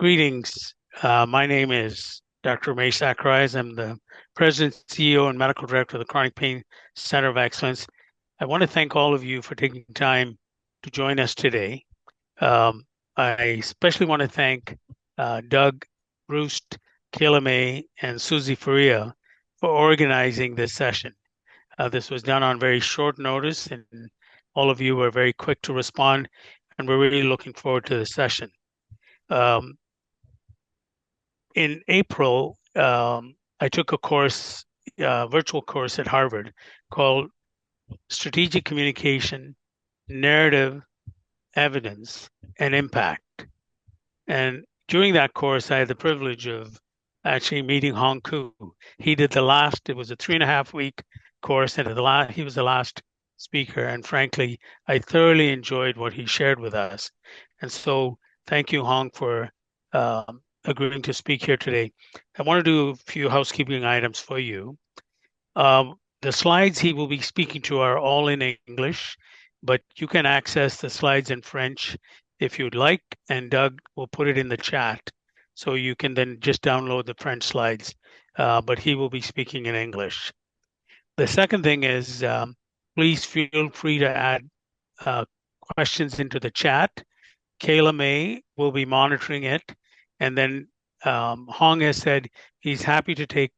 Greetings. My name is Dr. Ramesh Zacharias. I'm the President, CEO, and Medical Director of the Chronic Pain Center of Excellence. I want to thank all of you for taking time to join us today. Um, I especially want to thank Doug Roost, Kayla May, and Susie Faria for organizing this session. This was done on very short notice, and all of you were very quick to respond, and we're really looking forward to the session. Um, in April, I took a course, virtual course at Harvard called Strategic Communication, Narrative, Evidence, and Impact. And during that course, I had the privilege of actually meeting Hong Koo. He did the last, it was a 3.5 week course, and he was the last speaker. And frankly, I thoroughly enjoyed what he shared with us. And so thank you, Hong, for agreeing to speak here today. I want to do a few housekeeping items for you. The slides he will be speaking to are all in English, but you can access the slides in French if you'd like, and Doug will put it in the chat. So you can then just download the French slides, but he will be speaking in English. The second thing is please feel free to add questions into the chat. Kayla May will be monitoring it. And then Hong has said he's happy to take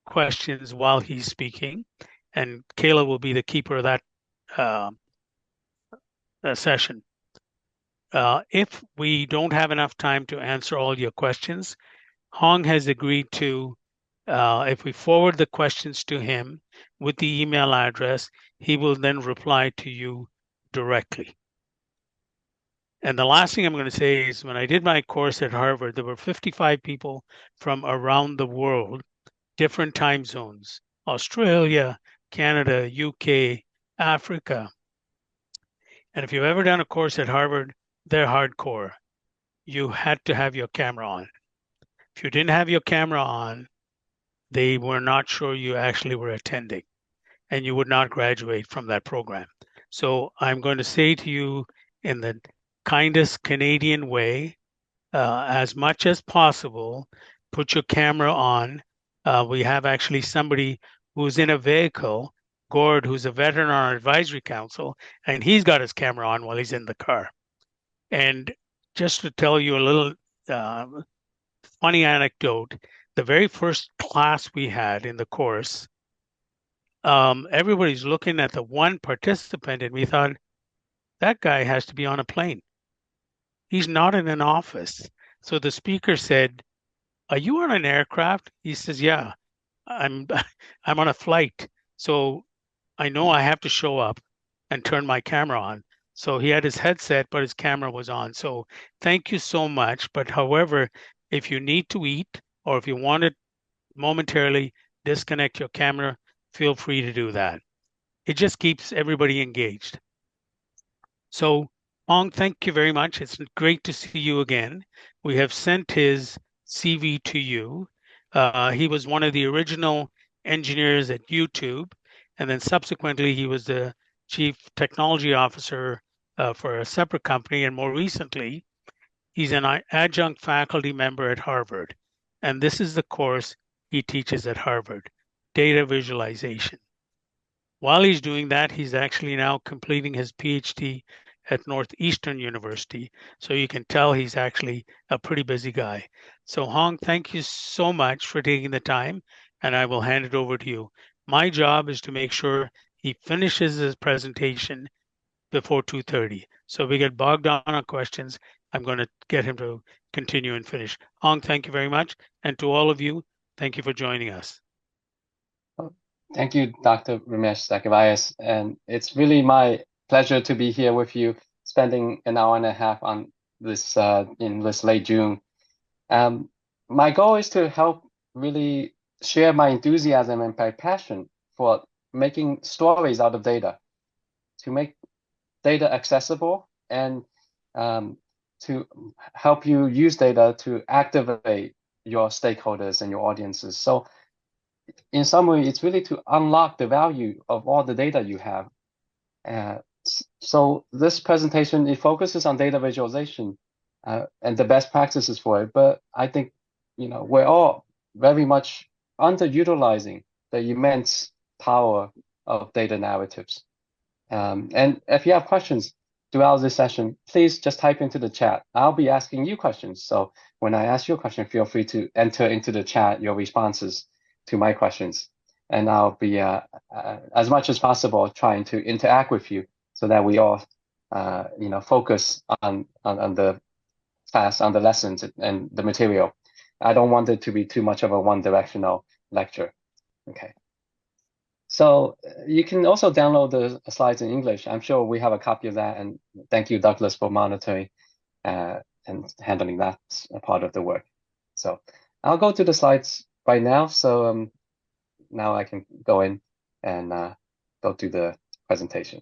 questions while he's speaking. And Kayla will be the keeper of that session. If we don't have enough time to answer all your questions, Hong has agreed to, if we forward the questions to him with the email address, he will then reply to you directly. And the last thing I'm going to say is when I did my course at Harvard, there were 55 people from around the world, different time zones, Australia, Canada, UK, Africa. And if you've ever done a course at Harvard, they're hardcore. You had to have your camera on. If you didn't have your camera on, they were not sure you actually were attending, and you would not graduate from that program. So I'm going to say to you in the kindest Canadian way, as much as possible, put your camera on. We have actually somebody who's in a vehicle, Gord, who's a veteran on our advisory council, and he's got his camera on while he's in the car. And just to tell you a little funny anecdote, the very first class we had in the course, everybody's looking at the one participant, and we thought, that guy has to be on a plane. He's not in an office. So the speaker said, are you on an aircraft? He says, yeah, I'm I'm on a flight. So I know I have to show up and turn my camera on. So he had his headset, but his camera was on. So thank you so much. But however, if you need to eat or if you want to momentarily disconnect your camera, feel free to do that. It just keeps everybody engaged. So Hong, thank you very much. It's great to see you again. We have sent his CV to you. He was one of the original engineers at YouTube, and then subsequently he was the chief technology officer for a separate company, and more recently, he's an adjunct faculty member at Harvard. And this is the course he teaches at Harvard, data visualization. While he's doing that, he's actually now completing his PhD at Northeastern University. So you can tell he's actually a pretty busy guy. So Hong, thank you so much for taking the time, and I will hand it over to you. My job is to make sure he finishes his presentation before 2:30. So if we get bogged down on questions, I'm going to get him to continue and finish. Hong, thank you very much. And to all of you, thank you for joining us. Thank you, Dr. Ramesh Zacharias. And it's really my pleasure to be here with you, spending an hour and a half on this in this late June. My goal is to help really share my enthusiasm and my passion for making stories out of data, to make data accessible and to help you use data to activate your stakeholders and your audiences. So in summary, it's really to unlock the value of all the data you have. So this presentation, it focuses on data visualization. and the best practices for it. But I think, we're all very much underutilizing the immense power of data narratives. And if you have questions throughout this session, please just type into the chat. I'll be asking you questions. So when I ask you a question, feel free to enter into the chat your responses to my questions. And I'll be, as much as possible, trying to interact with you so that we all, focus on the class, on the lessons and the material. I don't want it to be too much of a one-directional lecture. Okay. So you can also download the slides in English. I'm sure we have a copy of that. And thank you, Douglas, for monitoring and handling that part of the work. So I'll go to the slides right now. So now I can go in and go to the presentation.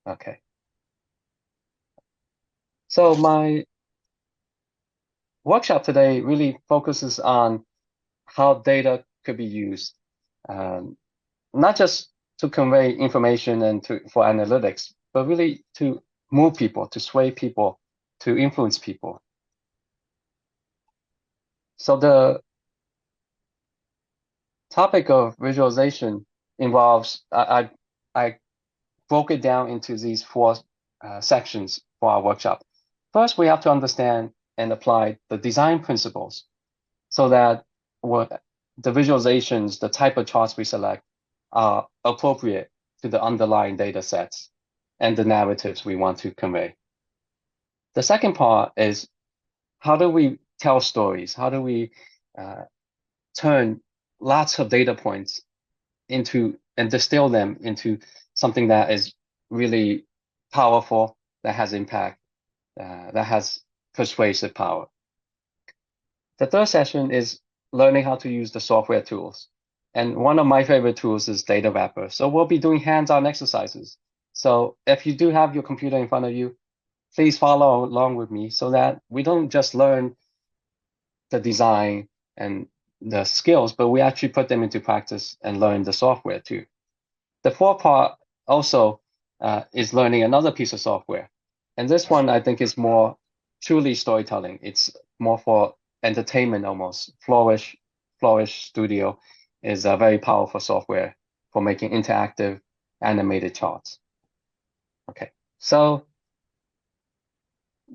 Okay. So my workshop today really focuses on how data could be used, not just to convey information and for analytics, but really to move people, to sway people, to influence people. So the topic of visualization involves, I broke it down into these four sections for our workshop. First, we have to understand and apply the design principles so that the visualizations, the type of charts we select are appropriate to the underlying data sets and the narratives we want to convey. The second part is, how do we tell stories? How do we turn lots of data points into and distill them into something that is really powerful, that has impact, that has persuasive power? The third session is learning how to use the software tools. And one of my favorite tools is Data Wrapper. So we'll be doing hands-on exercises. So if you do have your computer in front of you, please follow along with me so that we don't just learn the design and the skills, but we actually put them into practice and learn the software too. The fourth part also is learning another piece of software. And this one I think is more truly storytelling. It's more for entertainment almost. Flourish Studio is a very powerful software for making interactive animated charts. Okay, so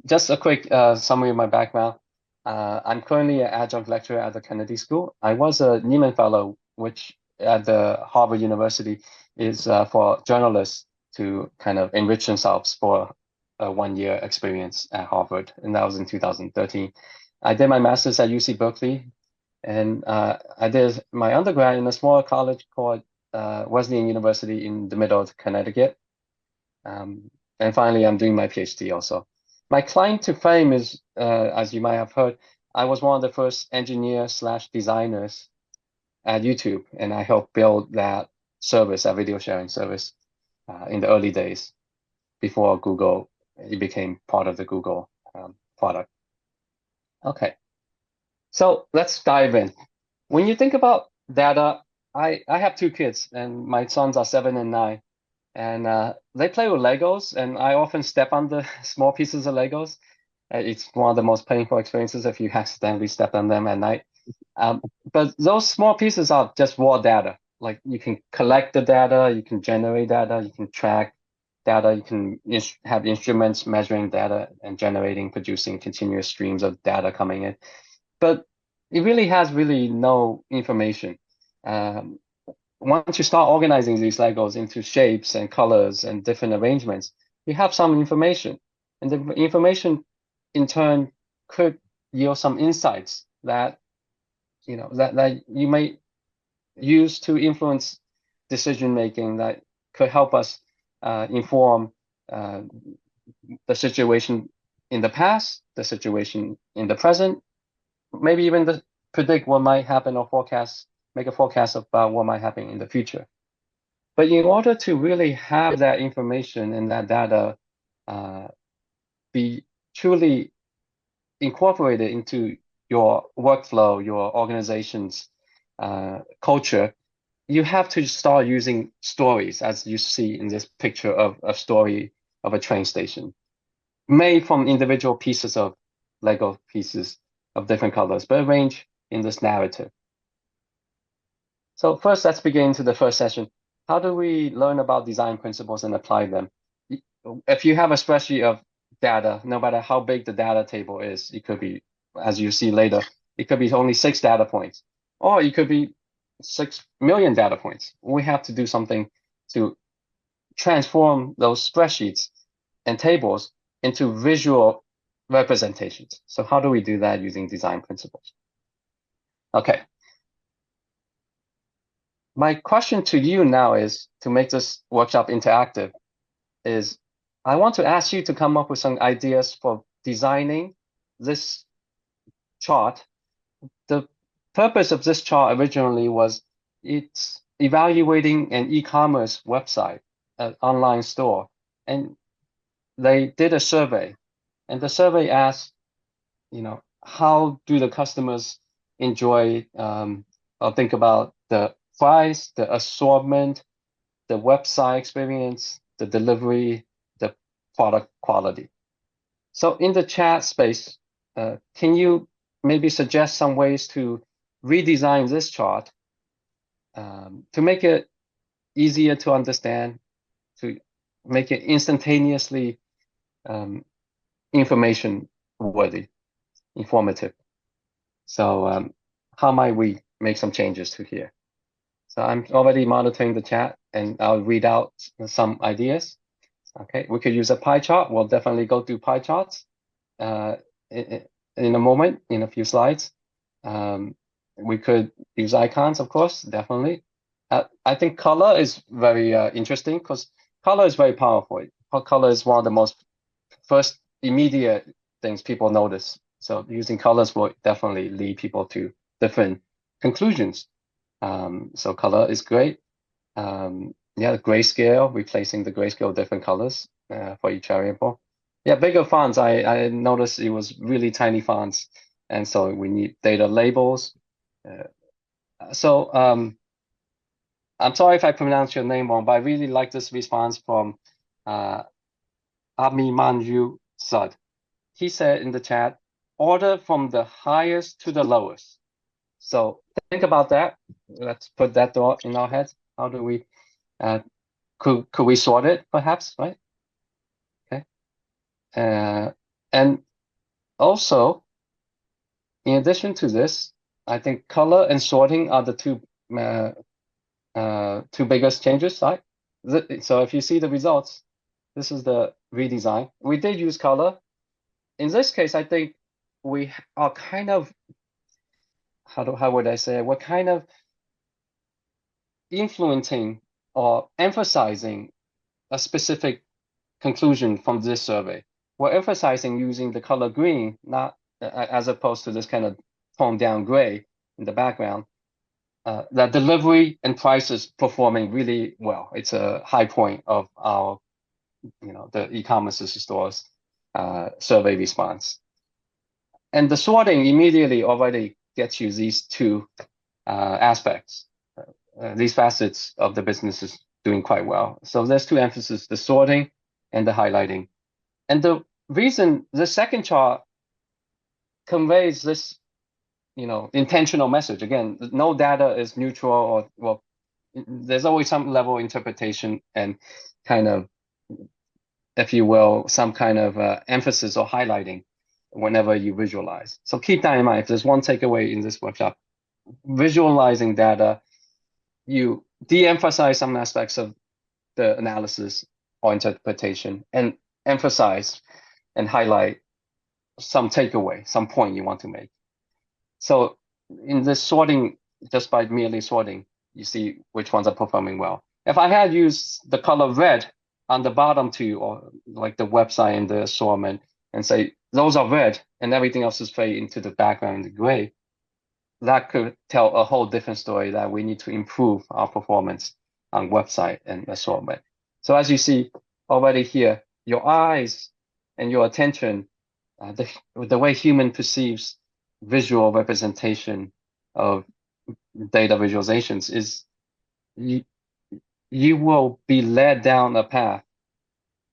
just a quick summary of my background. I'm currently an adjunct lecturer at the Kennedy School. I was a Nieman Fellow, which at the Harvard University is for journalists to kind of enrich themselves for a one-year experience at Harvard, and that was in 2013. I did my master's at UC Berkeley, and I did my undergrad in a small college called Wesleyan University in the middle of Connecticut. And finally, I'm doing my PhD also. My claim to fame is, as you might have heard, I was one of the first engineers/designers at YouTube, and I helped build that service, that video sharing service, in the early days before Google, it became part of the Google product. Okay, so let's dive in. When you think about data, I have two kids, and my sons are 7 and 9. And they play with Legos, and I often step on the small pieces of Legos. It's one of the most painful experiences if you accidentally step on them at night. But those small pieces are just raw data. Like, you can collect the data, you can generate data, you can track data, you can have instruments measuring data and generating, producing continuous streams of data coming in. But it really has no information. Once you start organizing these Legos into shapes and colors and different arrangements, you have some information. And the information in turn could yield some insights that, that you may use to influence decision making, that could help us inform the situation in the past, the situation in the present, maybe even predict what might happen or make a forecast about what might happen in the future. But in order to really have that information and that data be truly incorporated into your workflow, your organization's culture, you have to start using stories, as you see in this picture of a story of a train station, made from individual pieces of Lego pieces of different colors, but arranged in this narrative. So first, let's begin into the first session. How do we learn about design principles and apply them? If you have a spreadsheet of data, no matter how big the data table is, it could be, as you see later, it could be only 6 data points, or it could be 6 million data points. We have to do something to transform those spreadsheets and tables into visual representations. So how do we do that using design principles? Okay. My question to you now is, to make this workshop interactive, is I want to ask you to come up with some ideas for designing this chart. The purpose of this chart originally was it's evaluating an e-commerce website, an online store, and they did a survey, and the survey asked, how do the customers enjoy or think about the price, the assortment, the website experience, the delivery, the product quality. So in the chat space, can you maybe suggest some ways to redesign this chart to make it easier to understand, to make it instantaneously information worthy, informative? So how might we make some changes to here? So I'm already monitoring the chat, and I'll read out some ideas. Okay, we could use a pie chart. We'll definitely go through pie charts in a moment, in a few slides. We could use icons, of course, definitely. I think color is very interesting because color is very powerful. Color is one of the most first immediate things people notice. So using colors will definitely lead people to different conclusions. So color is great. Yeah, grayscale, replacing the grayscale with different colors for each variable. Yeah, bigger fonts. I noticed it was really tiny fonts, and so we need data labels. So I'm sorry if I pronounce your name wrong, but I really like this response from Abhimanyu Sud. He said in the chat, order from the highest to the lowest. So think about that. Let's put that thought in our heads. How do we, could we sort it perhaps, right? Okay. And also, in addition to this, I think color and sorting are the two biggest changes, right? So if you see the results, this is the redesign. We did use color. In this case, I think we are kind of, how would I say it? We're kind of influencing or emphasizing a specific conclusion from this survey. We're emphasizing using the color green, not as opposed to this kind of toned down gray in the background. That delivery and price is performing really well. It's a high point of our, the e-commerce stores survey response. And the sorting immediately already gets you these two aspects. These facets of the business is doing quite well. So there's two emphases, the sorting and the highlighting. And the reason the second chart conveys this, intentional message. Again, no data is neutral, or, well, there's always some level of interpretation and kind of, if you will, some kind of emphasis or highlighting whenever you visualize. So keep that in mind. If there's one takeaway in this workshop, visualizing data, you de-emphasize some aspects of the analysis or interpretation and emphasize and highlight some takeaway, some point you want to make. So in this sorting, just by merely sorting, you see which ones are performing well. If I had used the color red on the bottom two, or like the website and the assortment, and say those are red and everything else is fade into the background in gray, that could tell a whole different story, that we need to improve our performance on website and assortment. So as you see already here, your eyes and your attention, the way human perceives visual representation of data visualizations is you will be led down a path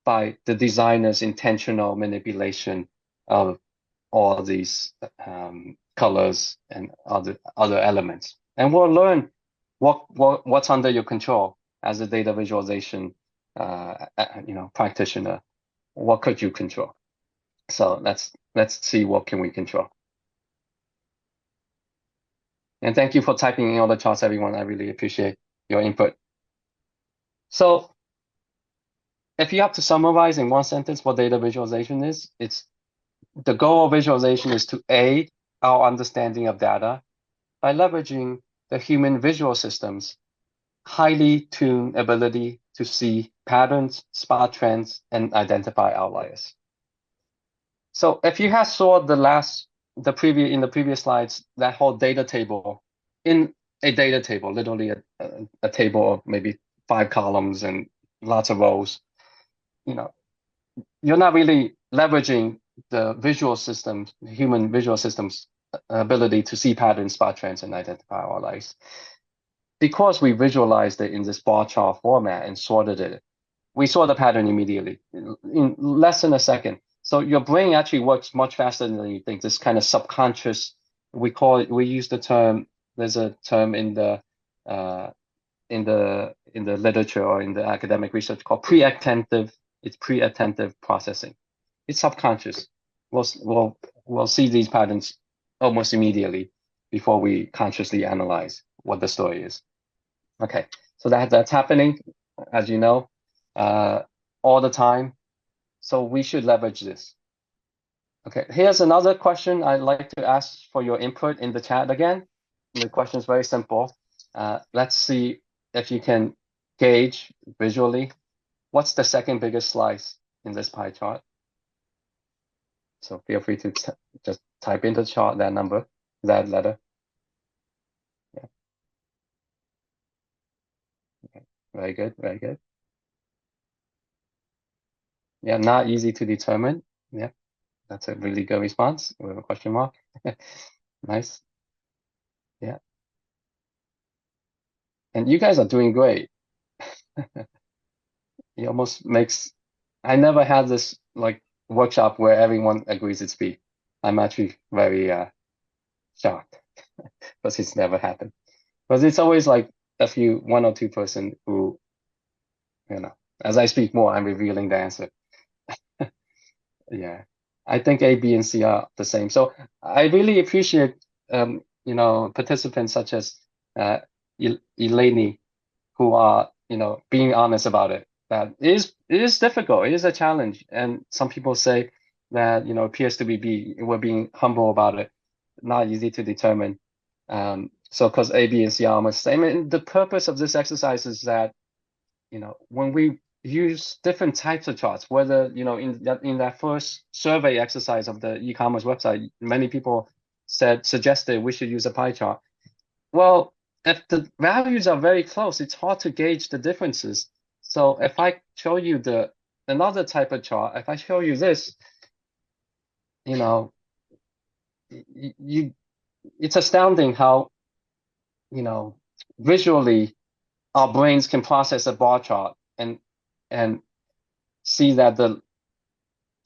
by the designer's intentional manipulation of all these colors and other elements. And we'll learn what's under your control as a data visualization practitioner. What could you control? So let's see what can we control. And thank you for typing in all the charts, everyone. I really appreciate your input. So if you have to summarize in one sentence what data visualization is, it's the goal of visualization is to aid our understanding of data by leveraging the human visual system's highly tuned ability to see patterns, spot trends, and identify outliers. So if you have saw in the previous slides, that whole data table, in a data table, literally a table of maybe 5 columns and lots of rows, you're not really leveraging the visual systems, human visual systems ability to see patterns, spot trends, and identify outliers. Because we visualized it in this bar chart format and sorted it, we saw the pattern immediately in less than a second. So your brain actually works much faster than you think. This kind of subconscious, we use the term, there's a term in the literature or in the academic research called pre-attentive. It's pre-attentive processing. It's subconscious. We'll see these patterns almost immediately before we consciously analyze what the story is. Okay, so that's happening, as you know, all the time. So we should leverage this. Okay, here's another question I'd like to ask for your input in the chat again. The question is very simple. Let's see if you can gauge visually what's the second biggest slice in this pie chart. So feel free to just type into the chart that number, that letter. Yeah. Okay. Very good, very good. Yeah, not easy to determine. Yeah, that's a really good response with a question mark. Nice. Yeah. And you guys are doing great. It almost makes, I never had this like workshop where everyone agrees it's B. I'm actually very shocked because it's never happened. Because it's always like one or two person who, as I speak more, I'm revealing the answer. Yeah, I think A, B, and C are the same. So I really appreciate, participants such as Eleni, who are, being honest about it. That it is difficult. It is a challenge, and some people say that appears to be B. We're being humble about it. Not easy to determine. So because A, B, and C are almost the same, and the purpose of this exercise is that when we use different types of charts, whether in that first survey exercise of the e-commerce website, many people suggested we should use a pie chart. Well, if the values are very close, it's hard to gauge the differences. So if I show you another type of chart, if I show you this, it's astounding how visually our brains can process a bar chart and see that the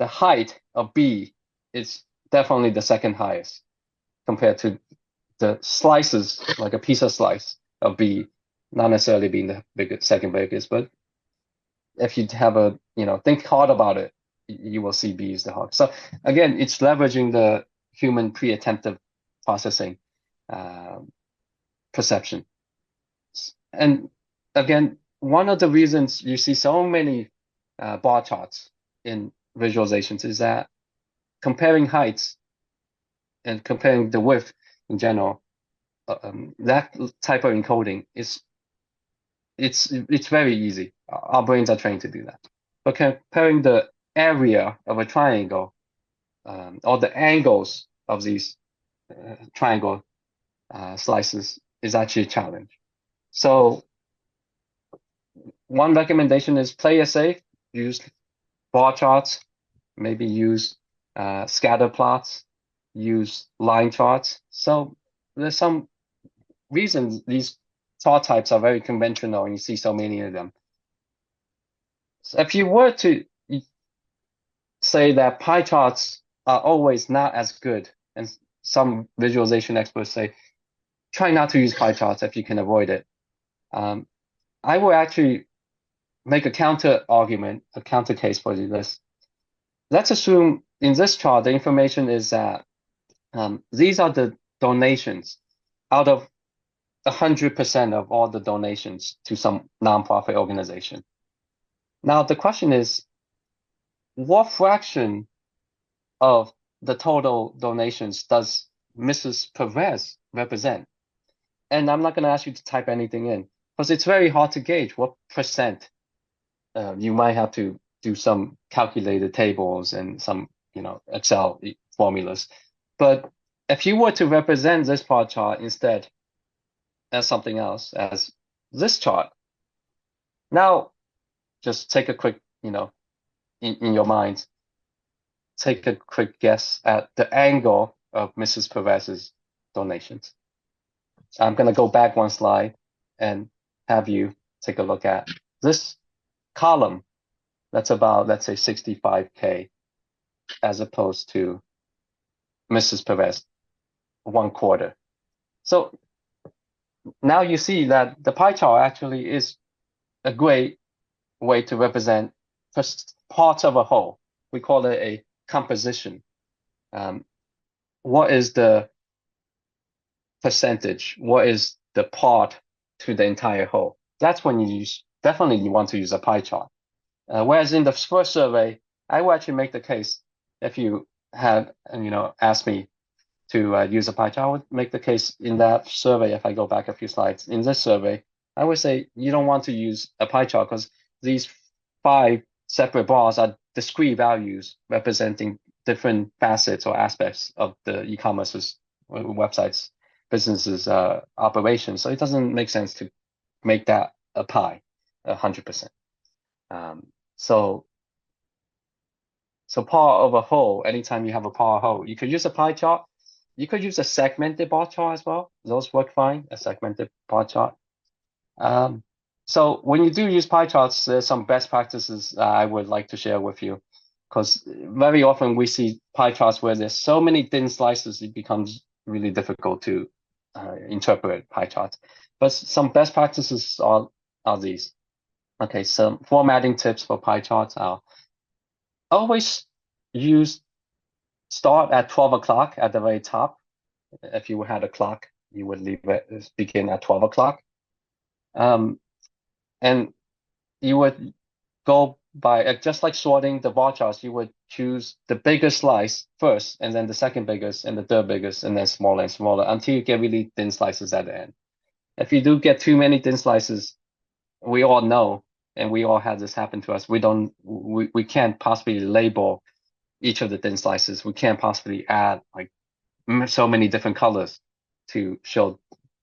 height of B is definitely the second highest compared to the slices, like a pizza slice of B, not necessarily being the second biggest, but if you have think hard about it, you will see B is the hardest. So again, it's leveraging the human pre-attentive processing perception. And again, one of the reasons you see so many bar charts in visualizations is that comparing heights and comparing the width in general, that type of encoding it's very easy. Our brains are trained to do that. But comparing the area of a triangle or the angles of these triangle slices is actually a challenge. So one recommendation is play it safe, use bar charts, maybe use scatter plots, use line charts. So there's some reasons these chart types are very conventional and you see so many of them. So if you were to say that pie charts are always not as good. And some visualization experts say, try not to use pie charts if you can avoid it. I will actually make a counter argument, a counter case for this. Let's assume in this chart, the information is that these are the donations out of 100% of all the donations to some nonprofit organization. Now, the question is, what fraction of the total donations does Mrs. Perez represent? And I'm not going to ask you to type anything in because it's very hard to gauge what percent. You might have to do some calculated tables and some, Excel formulas. But if you were to represent this bar chart instead as something else, as this chart, now just take a quick, in your mind, take a quick guess at the angle of Mrs. Perez's donations. I'm going to go back one slide and have you take a look at this column. That's about, let's say, 65K, as opposed to Mrs. Perez, 1/4. So now you see that the pie chart actually is a great way to represent parts of a whole. We call it a composition. What is the percentage? What is the part to the entire whole? That's when you definitely want to use a pie chart. Whereas in the first survey, I will actually make the case, if you had, asked me to use a pie chart, I would make the case in that survey, if I go back a few slides, in this survey, I would say you don't want to use a pie chart because these 5 separate bars are discrete values representing different facets or aspects of the e-commerce's websites, businesses, operations. So it doesn't make sense to make that a pie, 100%. So part of a whole, anytime you have a part of a whole, you could use a pie chart. You could use a segmented bar chart as well. Those work fine, a segmented bar chart. So when you do use pie charts, there's some best practices I would like to share with you, because very often we see pie charts where there's so many thin slices, it becomes really difficult to interpret pie charts. But some best practices are these. Okay, some formatting tips for pie charts are always start at 12 o'clock at the very top. If you had a clock, you would begin at 12 o'clock. And you would go by, just like sorting the bar charts, you would choose the biggest slice first, and then the second biggest, and the third biggest, and then smaller and smaller until you get really thin slices at the end. If you do get too many thin slices, we all know, and we all had this happen to us, we can't possibly label each of the thin slices. We can't possibly add like so many different colors to show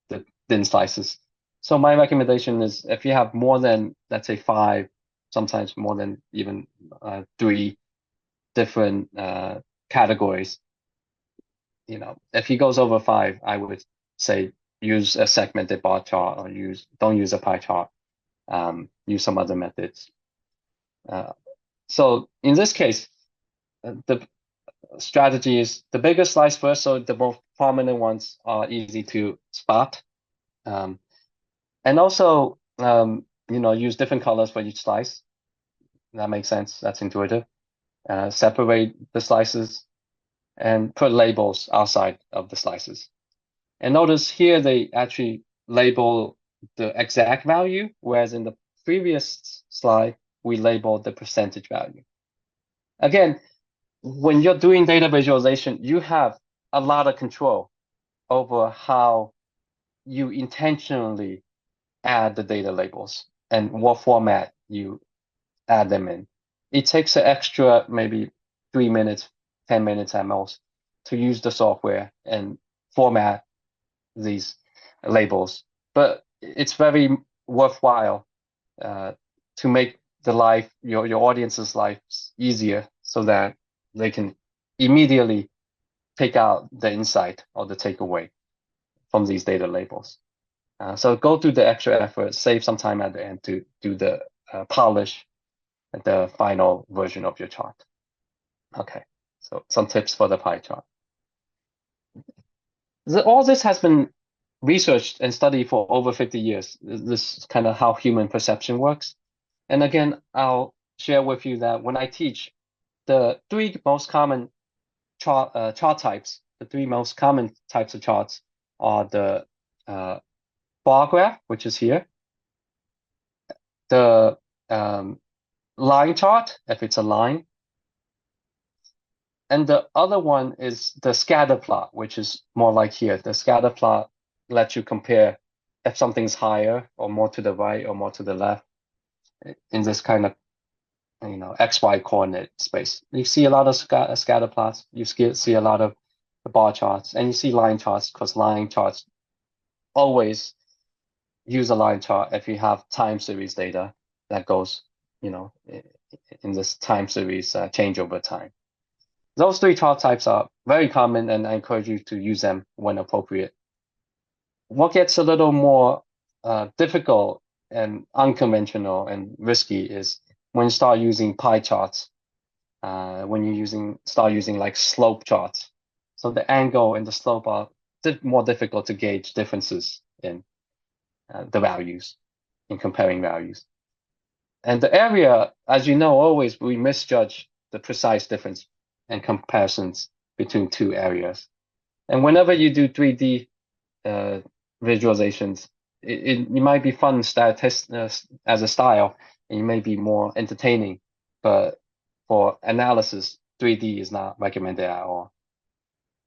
the thin slices. So my recommendation is, if you have more than, let's say, 5, sometimes more than even 3 different categories, if he goes over 5, I would say use a segmented bar chart, or don't use a pie chart. Use some other methods. So in this case, the strategy is the biggest slice first, so the most prominent ones are easy to spot. And also, use different colors for each slice. That makes sense. That's intuitive. Separate the slices and put labels outside of the slices. And notice here they actually label the exact value, whereas in the previous slide, we labeled the percentage value. Again, when you're doing data visualization, you have a lot of control over how you intentionally add the data labels and what format you add them in. It takes an extra maybe 3 minutes, 10 minutes at most to use the software and format these labels. But it's very worthwhile to make your audience's life easier, so that they can immediately take out the insight or the takeaway from these data labels. So go through the extra effort, save some time at the end to do the polish the final version of your chart. Okay. So some tips for the pie chart. All this has been researched and studied for over 50 years. This is kind of how human perception works. And again, I'll share with you that when I teach, the three most common chart types, the three most common types of charts are the bar graph, which is here, the line chart, if it's a line, and the other one is the scatter plot, which is more like here. The scatter plot lets you compare if something's higher or more to the right or more to the left in this kind of XY coordinate space. You see a lot of scatter plots. You see a lot of bar charts, and you see line charts because line charts always use a line chart if you have time series data that goes, in this time series change over time. Those three chart types are very common, and I encourage you to use them when appropriate. What gets a little more difficult and unconventional and risky is when you start using pie charts, when you start using like slope charts. So the angle and the slope are more difficult to gauge differences in the values, in comparing values. And the area, as you know, always we misjudge the precise difference and comparisons between two areas. And whenever you do 3D visualizations, it might be fun as a style, and it may be more entertaining, but for analysis, 3D is not recommended at all.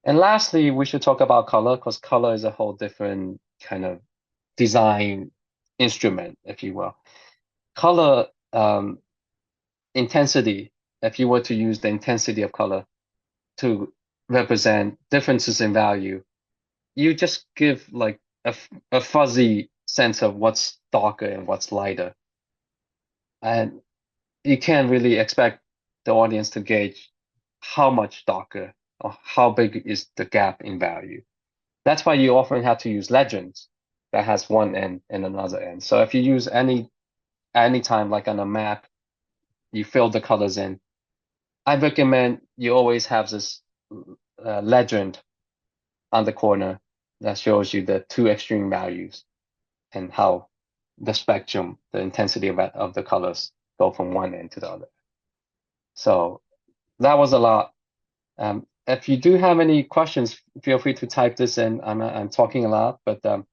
And lastly, we should talk about color, because color is a whole different kind of design instrument, if you will. Color intensity, if you were to use the intensity of color to represent differences in value, you just give like a fuzzy sense of what's darker and what's lighter. And you can't really expect the audience to gauge how much darker or how big is the gap in value. That's why you often have to use legends that has one end and another end. So if you use any time, like on a map, you fill the colors in. I recommend you always have this legend on the corner that shows you the two extreme values and how the spectrum, the intensity of the colors go from one end to the other. So that was a lot. If you do have any questions, feel free to type this in. I'm talking a lot, but I'll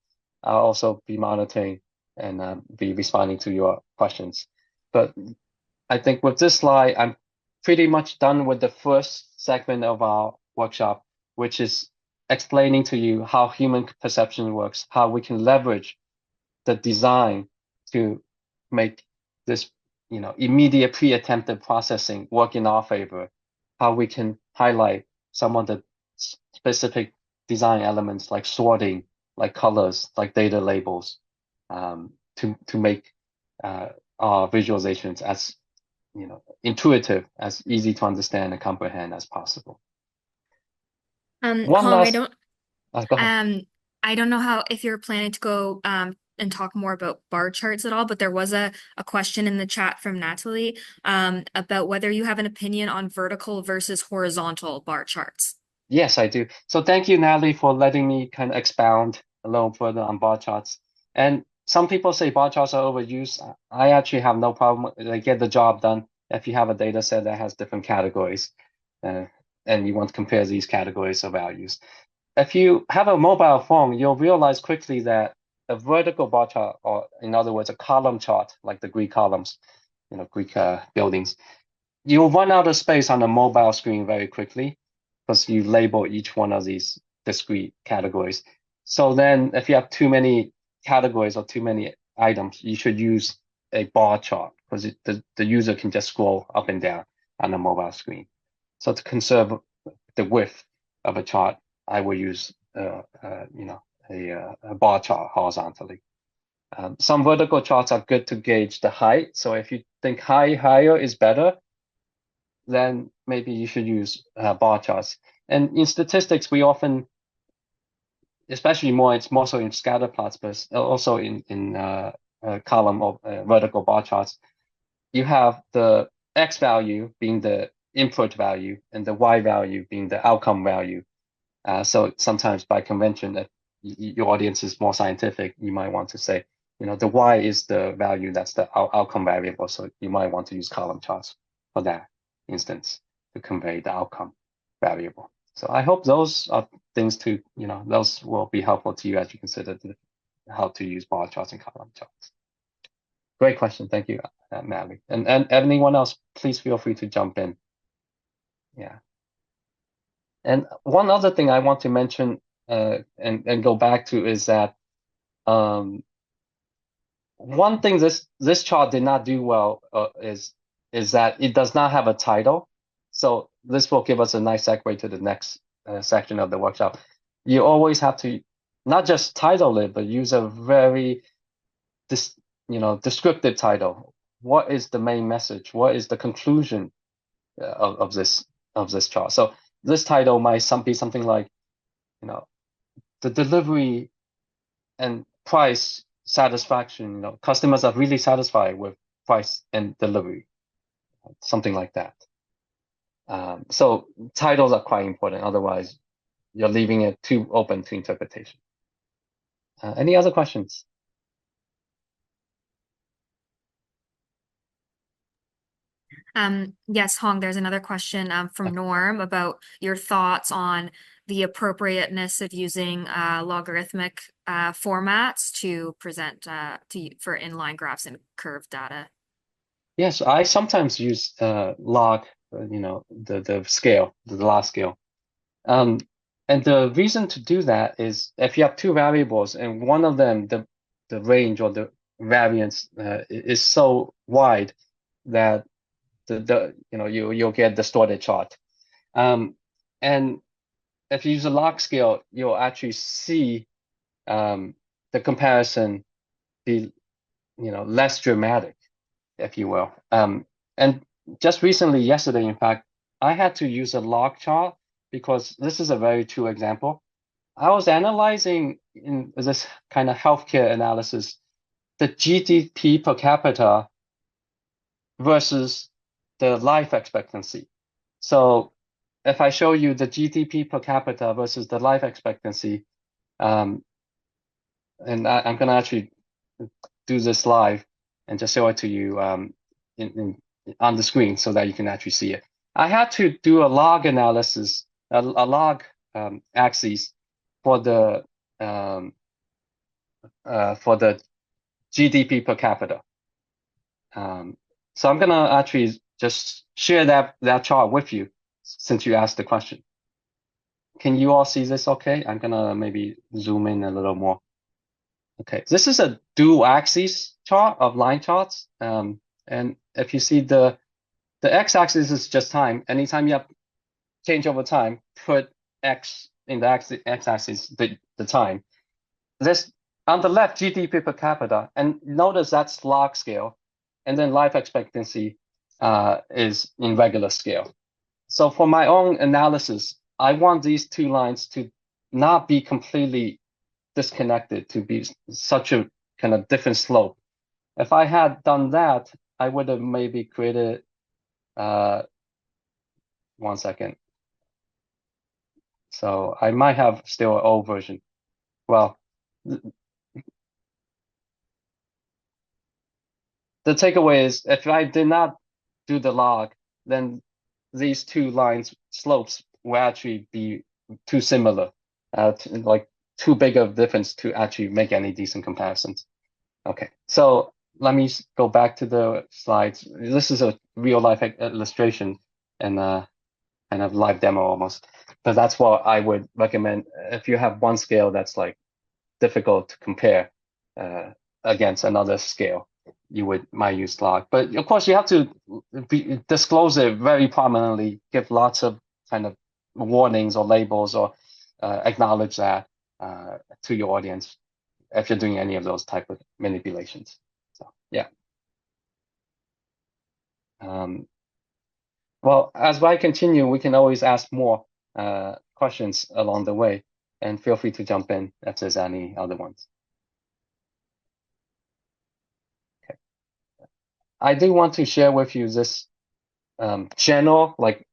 also be monitoring and be responding to your questions. But I think with this slide, I'm pretty much done with the first segment of our workshop, which is explaining to you how human perception works, how we can leverage the design to make this, immediate pre-attempted processing work in our favor, how we can highlight some of the specific design elements like sorting, like colors, like data labels, to make our visualizations as intuitive, as easy to understand and comprehend as possible. One Hong, last, go ahead. I don't know if you're planning to go and talk more about bar charts at all, but there was a question in the chat from Natalie about whether you have an opinion on vertical versus horizontal bar charts. Yes, I do. So thank you, Natalie, for letting me kind of expound a little further on bar charts. And some people say bar charts are overused. I actually have no problem. They get the job done if you have a data set that has different categories and you want to compare these categories of values. If you have a mobile phone, you'll realize quickly that a vertical bar chart, or in other words, a column chart, like the Greek columns, Greek buildings, you'll run out of space on the mobile screen very quickly because you label each one of these discrete categories. So then if you have too many categories or too many items, you should use a bar chart because the user can just scroll up and down on the mobile screen. So to conserve the width of a chart, I will use a bar chart horizontally. Some vertical charts are good to gauge the height. So if you think higher is better, then maybe you should use bar charts. And in statistics, we often, especially it's more so in scatter plots, but also in column of vertical bar charts, you have the X value being the input value and the Y value being the outcome value. So sometimes by convention, if your audience is more scientific, you might want to say, the Y is the value that's the outcome variable. So you might want to use column charts for that instance to convey the outcome variable. So I hope those are things those will be helpful to you as you consider how to use bar charts and column charts. Great question. Thank you, Natalie. And anyone else, please feel free to jump in. Yeah. And one other thing I want to mention and go back to is that one thing this chart did not do well is that it does not have a title. So this will give us a nice segue to the next section of the workshop. You always have to not just title it, but use a very descriptive title. What is the main message? What is the conclusion of this chart? So this title might be something like, the delivery and price satisfaction. Customers are really satisfied with price and delivery, something like that. So titles are quite important. Otherwise, you're leaving it too open to interpretation. Any other questions? Yes, Hong, there's another question from Norm about your thoughts on the appropriateness of using logarithmic formats to present for inline graphs and curved data. Yes, I sometimes use log, the scale, the log scale. And the reason to do that is if you have two variables and one of them, the range or the variance is so wide that you'll get distorted chart. And if you use a log scale, you'll actually see the comparison be less dramatic, if you will. And just recently, yesterday, in fact, I had to use a log chart because this is a very true example. I was analyzing in this kind of healthcare analysis the GDP per capita versus the life expectancy. So if I show you the GDP per capita versus the life expectancy, and I'm going to actually do this live and just show it to you on the screen so that you can actually see it. I had to do a log analysis, a log axis for the GDP per capita. So I'm gonna actually just share that chart with you since you asked the question. Can you all see this okay? I'm gonna maybe zoom in a little more. Okay, this is a dual axis chart of line charts. And if you see the x-axis is just time. Anytime you have change over time, put x in the x-axis, the time. This on the left, GDP per capita, and notice that's log scale, and then life expectancy is in regular scale. So for my own analysis, I want these two lines to not be completely disconnected, to be such a kind of different slope. If I had done that, I would have maybe created, 1 second. So I might have still an old version. Well, the takeaway is if I did not do the log, then these two lines slopes will actually be too similar, like too big of difference to actually make any decent comparisons. Okay, so let me go back to the slides. This is a real life illustration and kind of live demo almost, but that's what I would recommend if you have one scale that's like difficult to compare against another scale. You might use log, but of course you have to disclose it very prominently, give lots of kind of warnings or labels or acknowledge that to your audience if you're doing any of those type of manipulations. So yeah. Well, as I continue, we can always ask more questions along the way, and feel free to jump in if there's any other ones. I do want to share with you this general, like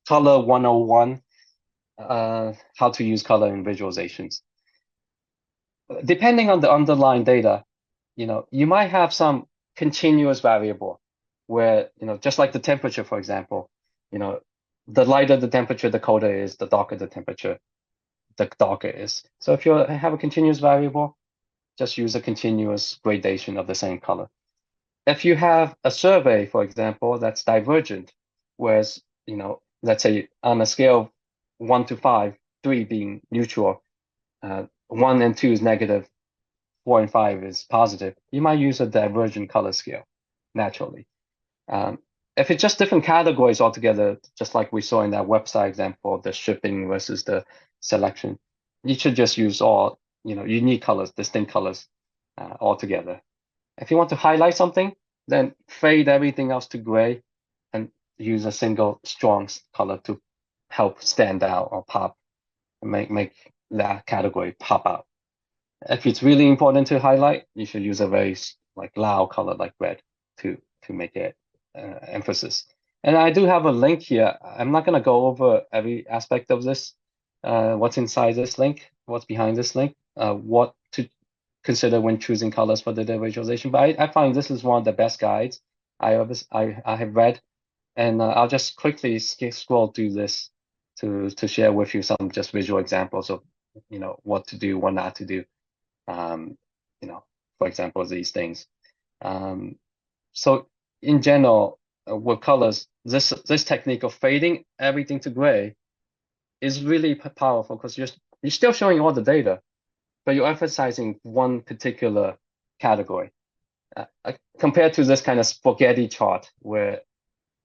color 101, how to use color in visualizations. Depending on the underlying data, you might have some continuous variable where, just like the temperature, for example, the lighter the temperature, the colder it is, the darker the temperature, the darker it is. So if you have a continuous variable, just use a continuous gradation of the same color. If you have a survey, for example, that's divergent, whereas, let's say on a scale of 1 to 5, 3 being neutral, 1 and 2 is negative, 4 and 5 is positive, you might use a divergent color scale naturally. If it's just different categories altogether, just like we saw in that website example, the shipping versus the selection, you should just use all, unique colors, distinct colors altogether. If you want to highlight something, then fade everything else to gray and use a single strong color to help stand out or pop and make that category pop out. If it's really important to highlight, you should use a very loud color like red to make it emphasis. And I do have a link here. I'm not going to go over every aspect of this, what's inside this link, what's behind this link, what to consider when choosing colors for the data visualization. But I find this is one of the best guides I have read, and I'll just quickly scroll through this to share with you some just visual examples of what to do, what not to do. For example, these things. So in general, with colors, this technique of fading everything to gray is really powerful because you're still showing all the data, but you're emphasizing one particular category. Compared to this kind of spaghetti chart where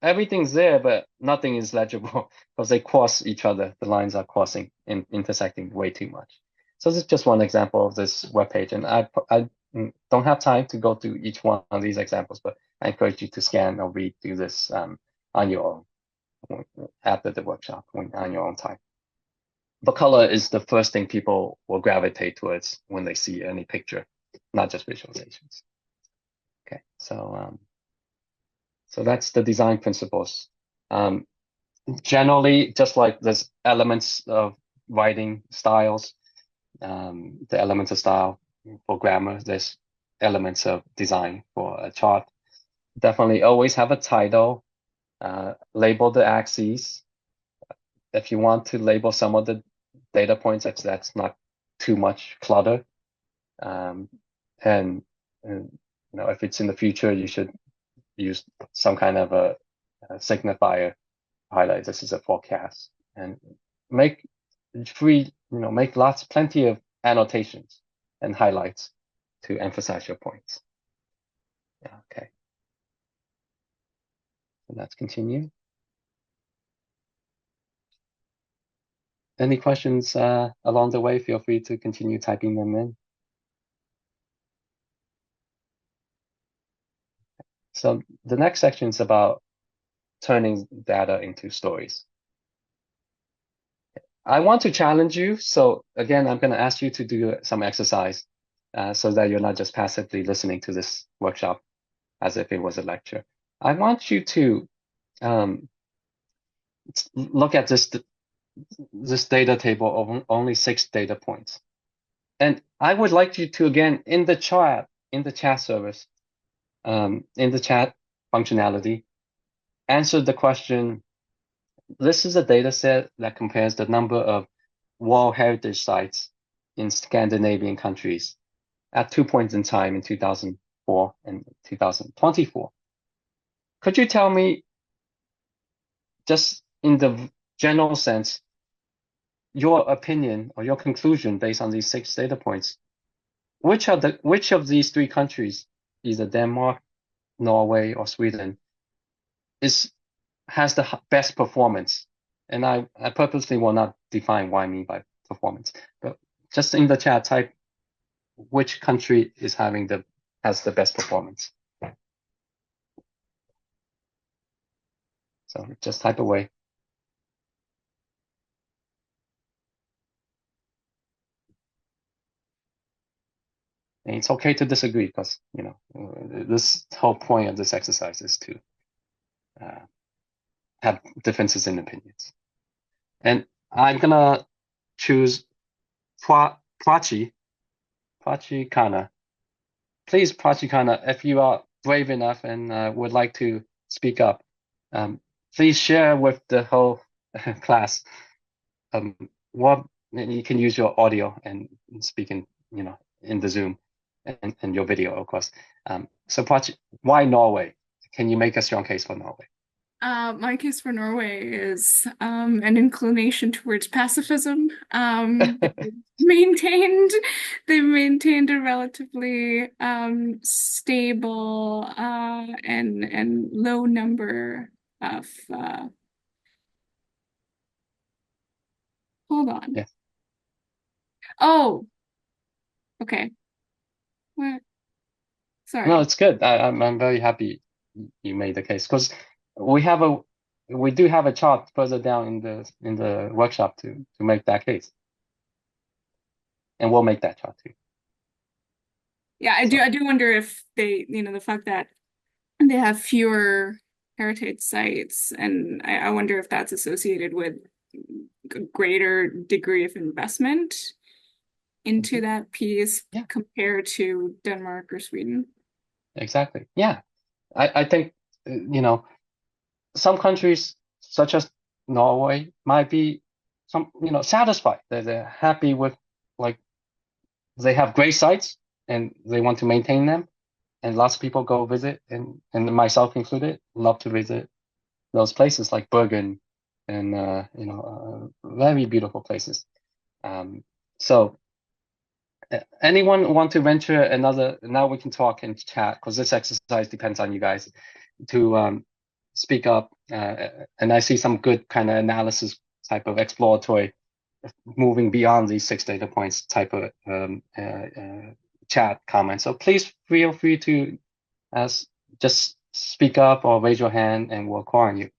everything's there, but nothing is legible because they cross each other. The lines are crossing and intersecting way too much. So this is just one example of this webpage. And I don't have time to go through each one of these examples, but I encourage you to scan or read through this on your own after the workshop on your own time. But color is the first thing people will gravitate towards when they see any picture, not just visualizations. Okay, so that's the design principles. Generally, just like there's elements of writing styles, the elements of style for grammar, there's elements of design for a chart. Definitely always have a title, label the axes. If you want to label some of the data points, that's not too much clutter. And if it's in the future, you should use some kind of a signifier highlight. This is a forecast, and make plenty of annotations and highlights to emphasize your points. Yeah, okay. So let's continue. Any questions along the way? Feel free to continue typing them in. So the next section is about turning data into stories. I want to challenge you. So again, I'm going to ask you to do some exercise so that you're not just passively listening to this workshop as if it was a lecture. I want you to look at this data table of only 6 data points. And I would like you to, again, in the chat service, in the chat functionality, answer the question. This is a data set that compares the number of World Heritage Sites in Scandinavian countries at 2 points in time in 2004 and 2024. Could you tell me, just in the general sense, your opinion or your conclusion based on these 6 data points? Which of these 3 countries, either Denmark, Norway, or Sweden, has the best performance? And I purposely will not define what I mean by performance, but just in the chat type which country has the best performance. So just type away. And it's okay to disagree because this whole point of this exercise is to have differences in opinions. And I'm gonna choose Prachi Kana. Please, Prachi Kana, if you are brave enough and would like to speak up, please share with the whole class what you can use your audio and speak in, in the Zoom and your video, of course. So Prachi, why Norway? Can you make a strong case for Norway? My case for Norway is an inclination towards pacifism. Maintained they've maintained a relatively stable and low number of hold on. Yes. Oh, okay. What? Sorry. No, it's good. I'm very happy you made the case because we do have a chart further down in the workshop to make that case. And we'll make that chart too. Yeah, I do wonder if they, the fact that they have fewer heritage sites, and I wonder if that's associated with a greater degree of investment into that piece compared to Denmark or Sweden. Exactly. Yeah. I think, some countries such as Norway might be satisfied. They're happy with, like, they have great sites and they want to maintain them. And lots of people go visit, and myself included, love to visit those places like Bergen and, very beautiful places. So anyone want to venture another, now we can talk and chat because this exercise depends on you guys to speak up. And I see some good kind of analysis type of exploratory moving beyond these 6 data points type of chat comments. So please feel free to just speak up or raise your hand and we'll call on you.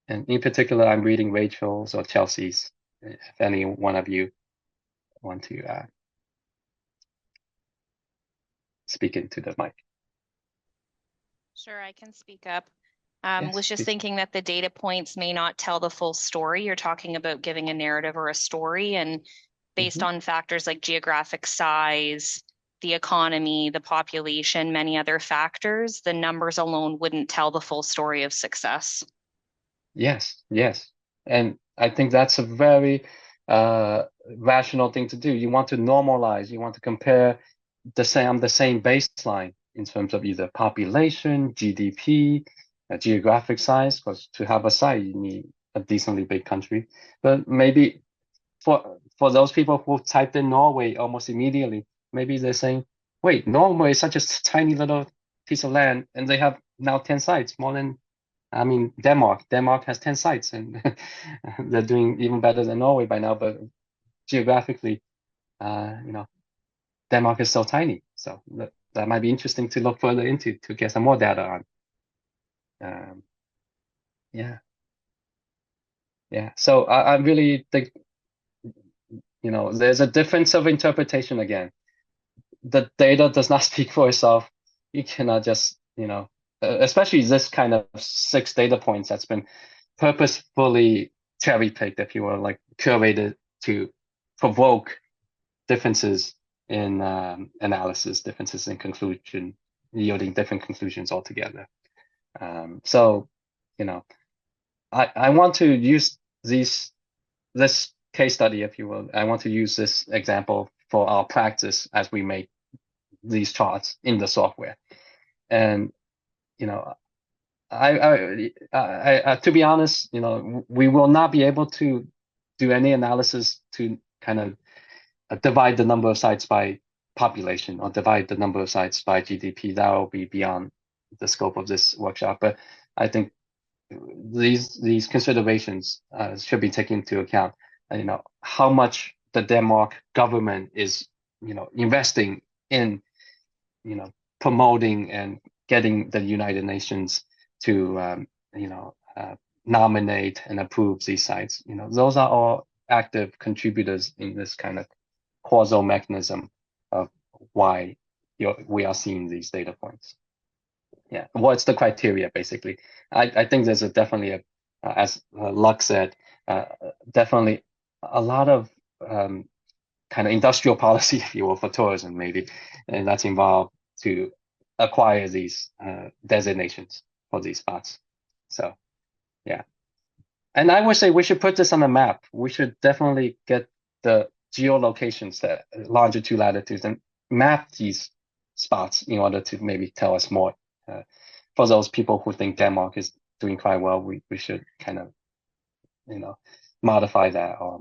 And in particular, I'm reading Rachel's or Chelsea's, if any one of you want to speak into the mic. Sure, I can speak up. Yes, Was just please. thinking that the data points may not tell the full story. You're talking about giving a narrative or a story, and based on factors like geographic size, the economy, the population, many other factors, the numbers alone wouldn't tell the full story of success. Yes, yes. And I think that's a very rational thing to do. You want to normalize, you want to compare the same baseline in terms of either population, GDP, geographic size, because to have a site, you need a decently big country. But maybe for those people who typed in Norway almost immediately, maybe they're saying, wait, Norway is such a tiny little piece of land, and they have now 10 sites, more than, Denmark. Denmark has 10 sites, and they're doing even better than Norway by now. But geographically, Denmark is so tiny. So that might be interesting to look further into to get some more data on. Yeah. So I really think, there's a difference of interpretation again. The data does not speak for itself. You cannot just, especially this kind of 6 data points that's been purposefully cherry-picked, if you will, like curated to provoke differences in analysis, differences in conclusion, yielding different conclusions altogether. So, I want to use this case study, if you will. I want to use this example for our practice as we make these charts in the software. And, I to be honest, we will not be able to do any analysis to kind of divide the number of sites by population or divide the number of sites by GDP. That will be beyond the scope of this workshop. But I think these considerations should be taken into account. How much the Denmark government is, investing in, promoting and getting the United Nations to, nominate and approve these sites. Those are all active contributors in this kind of causal mechanism of why we are seeing these data points. Yeah, what's the criteria basically? I think there's definitely as Luck said, definitely a lot of kind of industrial policy, if you will, for tourism maybe, and that's involved to acquire these designations for these spots. So yeah, and I would say we should put this on the map. We should definitely get the geolocations, that longitude, latitudes, and map these spots in order to maybe tell us more. For those people who think Denmark is doing quite well, we should kind of, modify that or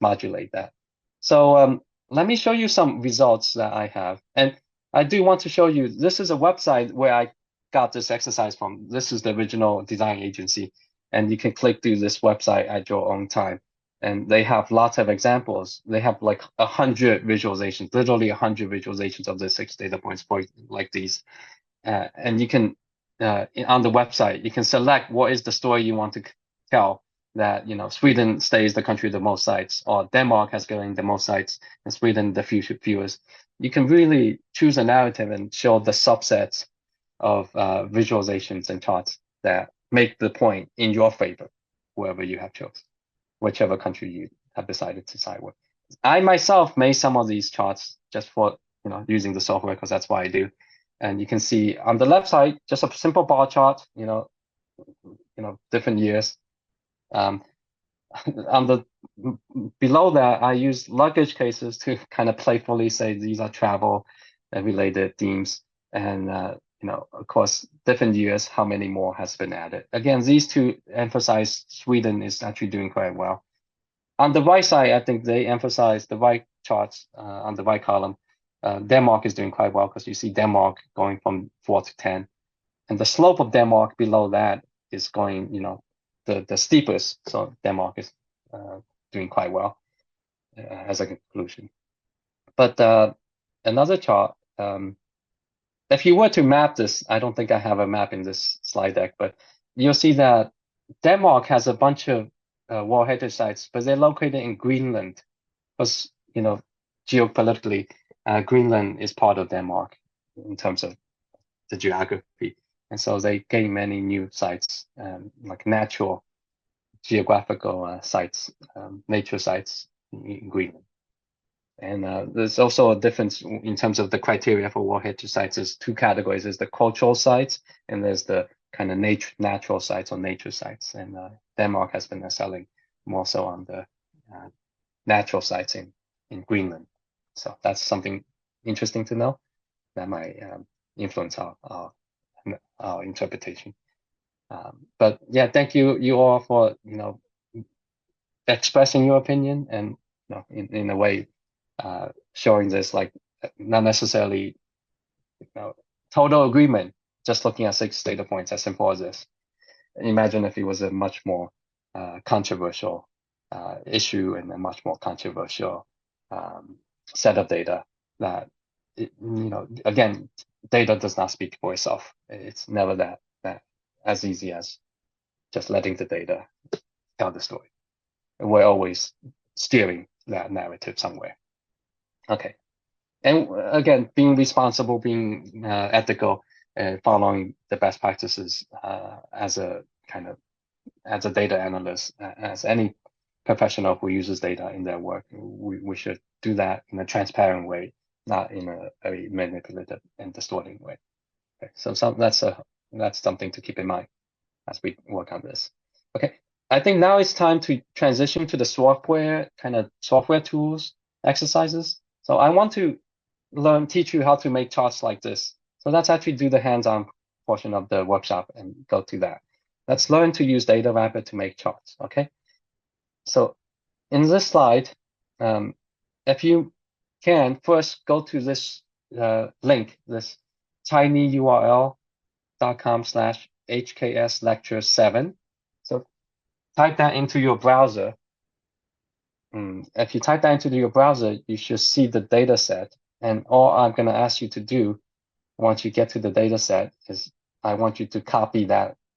modulate that. So let me show you some results that I have. And I do want to show you, this is a website where I got this exercise from. This is the original design agency. And you can click through this website at your own time. And they have lots of examples. They have like 100 visualizations, literally 100 visualizations of the 6 data points for like these. And you can, on the website, you can select what is the story you want to tell, that, Sweden stays the country with the most sites, or Denmark has going the most sites, and Sweden the fewest. You can really choose a narrative and show the subsets of visualizations and charts that make the point in your favor, whoever you have chosen, whichever country you have decided to side with. I myself made some of these charts just for, using the software, because that's what I do. And you can see on the left side, just a simple bar chart, different years. On the below that, I use luggage cases to kind of playfully say these are travel related themes, and of course, different years, how many more has been added. Again, these two emphasize Sweden is actually doing quite well. On the right side, I think they emphasize the right charts on the right column. Denmark is doing quite well, because you see Denmark going from 4 to 10, and the slope of Denmark below that is going, the steepest. So Denmark is doing quite well as a conclusion. But another chart, if you were to map this, I don't think I have a map in this slide deck, but you'll see that Denmark has a bunch of World Heritage sites, but they're located in Greenland, because, geopolitically, Greenland is part of Denmark in terms of the geography. And so they gain many new sites, like natural geographical sites, nature sites in Greenland. And there's also a difference in terms of the criteria for World Heritage sites. There's 2 categories. There's the cultural sites, and there's the kind of natural sites or nature sites. And Denmark has been excelling more so on the natural sites in Greenland. So that's something interesting to know that might influence our interpretation. But yeah, thank you all for expressing your opinion, and in a way showing this, like, not necessarily total agreement, just looking at 6 data points, as simple as this. Imagine if it was a much more controversial issue and a much more controversial set of data that, again, data does not speak for itself. It's never that as easy as just letting the data tell the story. We're always steering that narrative somewhere. Okay. And again, being responsible, being ethical, following the best practices as a data analyst, as any professional who uses data in their work, we should do that in a transparent way, not in a very manipulative and distorting way. Okay, so that's something to keep in mind as we work on this. Okay, I think now it's time to transition to the software tools exercises. So I want to teach you how to make charts like this. So let's actually do the hands-on portion of the workshop and go to that. Let's learn to use Data Rapid to make charts, okay? So in this slide, if you can, first go to this link, this tinyurl.com/HKSlecture7. So type that into your browser. If you type that into your browser, you should see the data set. And all I'm going to ask you to do once you get to the data set is I want you to copy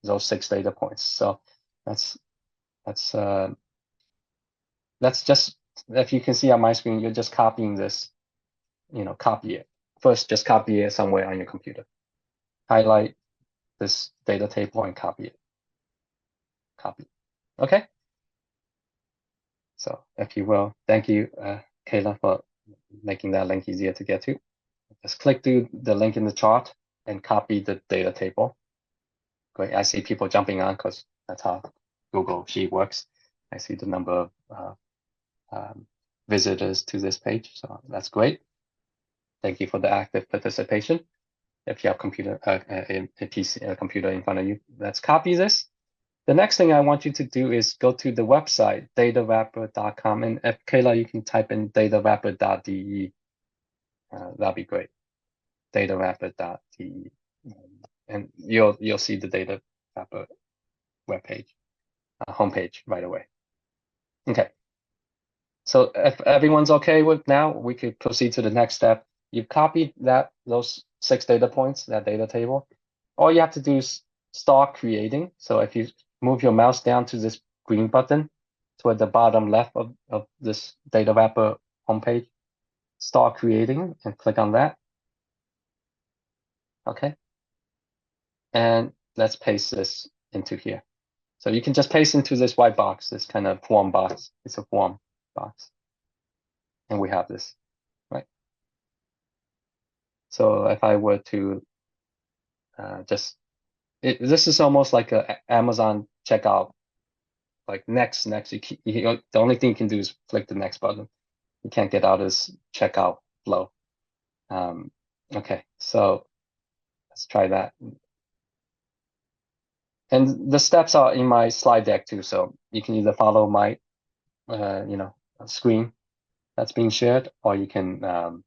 those 6 data points. So let's just, if you can see on my screen, you're just copying this, copy it. first just copy it somewhere on your computer. Highlight this data table and copy it. Copy. Okay. So if you will, thank you, Kayla, for making that link easier to get to. Just click through the link in the chart and copy the data table. Great. I see people jumping on because that's how Google Sheet works. I see the number of visitors to this page, so that's great. Thank you for the active participation. If you have a computer in front of you, let's copy this. The next thing I want you to do is go to the website, datawrapper.com, and if Kayla, you can type in datawrapper.de. That'd be great. Datawrapper.de, and you'll see the Data Wrapper webpage, homepage right away. Okay. So if everyone's okay with now, we could proceed to the next step. You've copied those 6 data points, that data table. All you have to do is start creating. So if you move your mouse down to this green button toward the bottom left of this Data Wrapper homepage, start creating and click on that. Okay. And let's paste this into here. So you can just paste into this white box, this kind of form box. It's a form box. And we have this, right? So if I were to this is almost like a Amazon checkout, like next. The only thing you can do is click the next button. You can't get out of this checkout flow. Okay, so let's try that. And the steps are in my slide deck too, so you can either follow my, screen that's being shared, or you can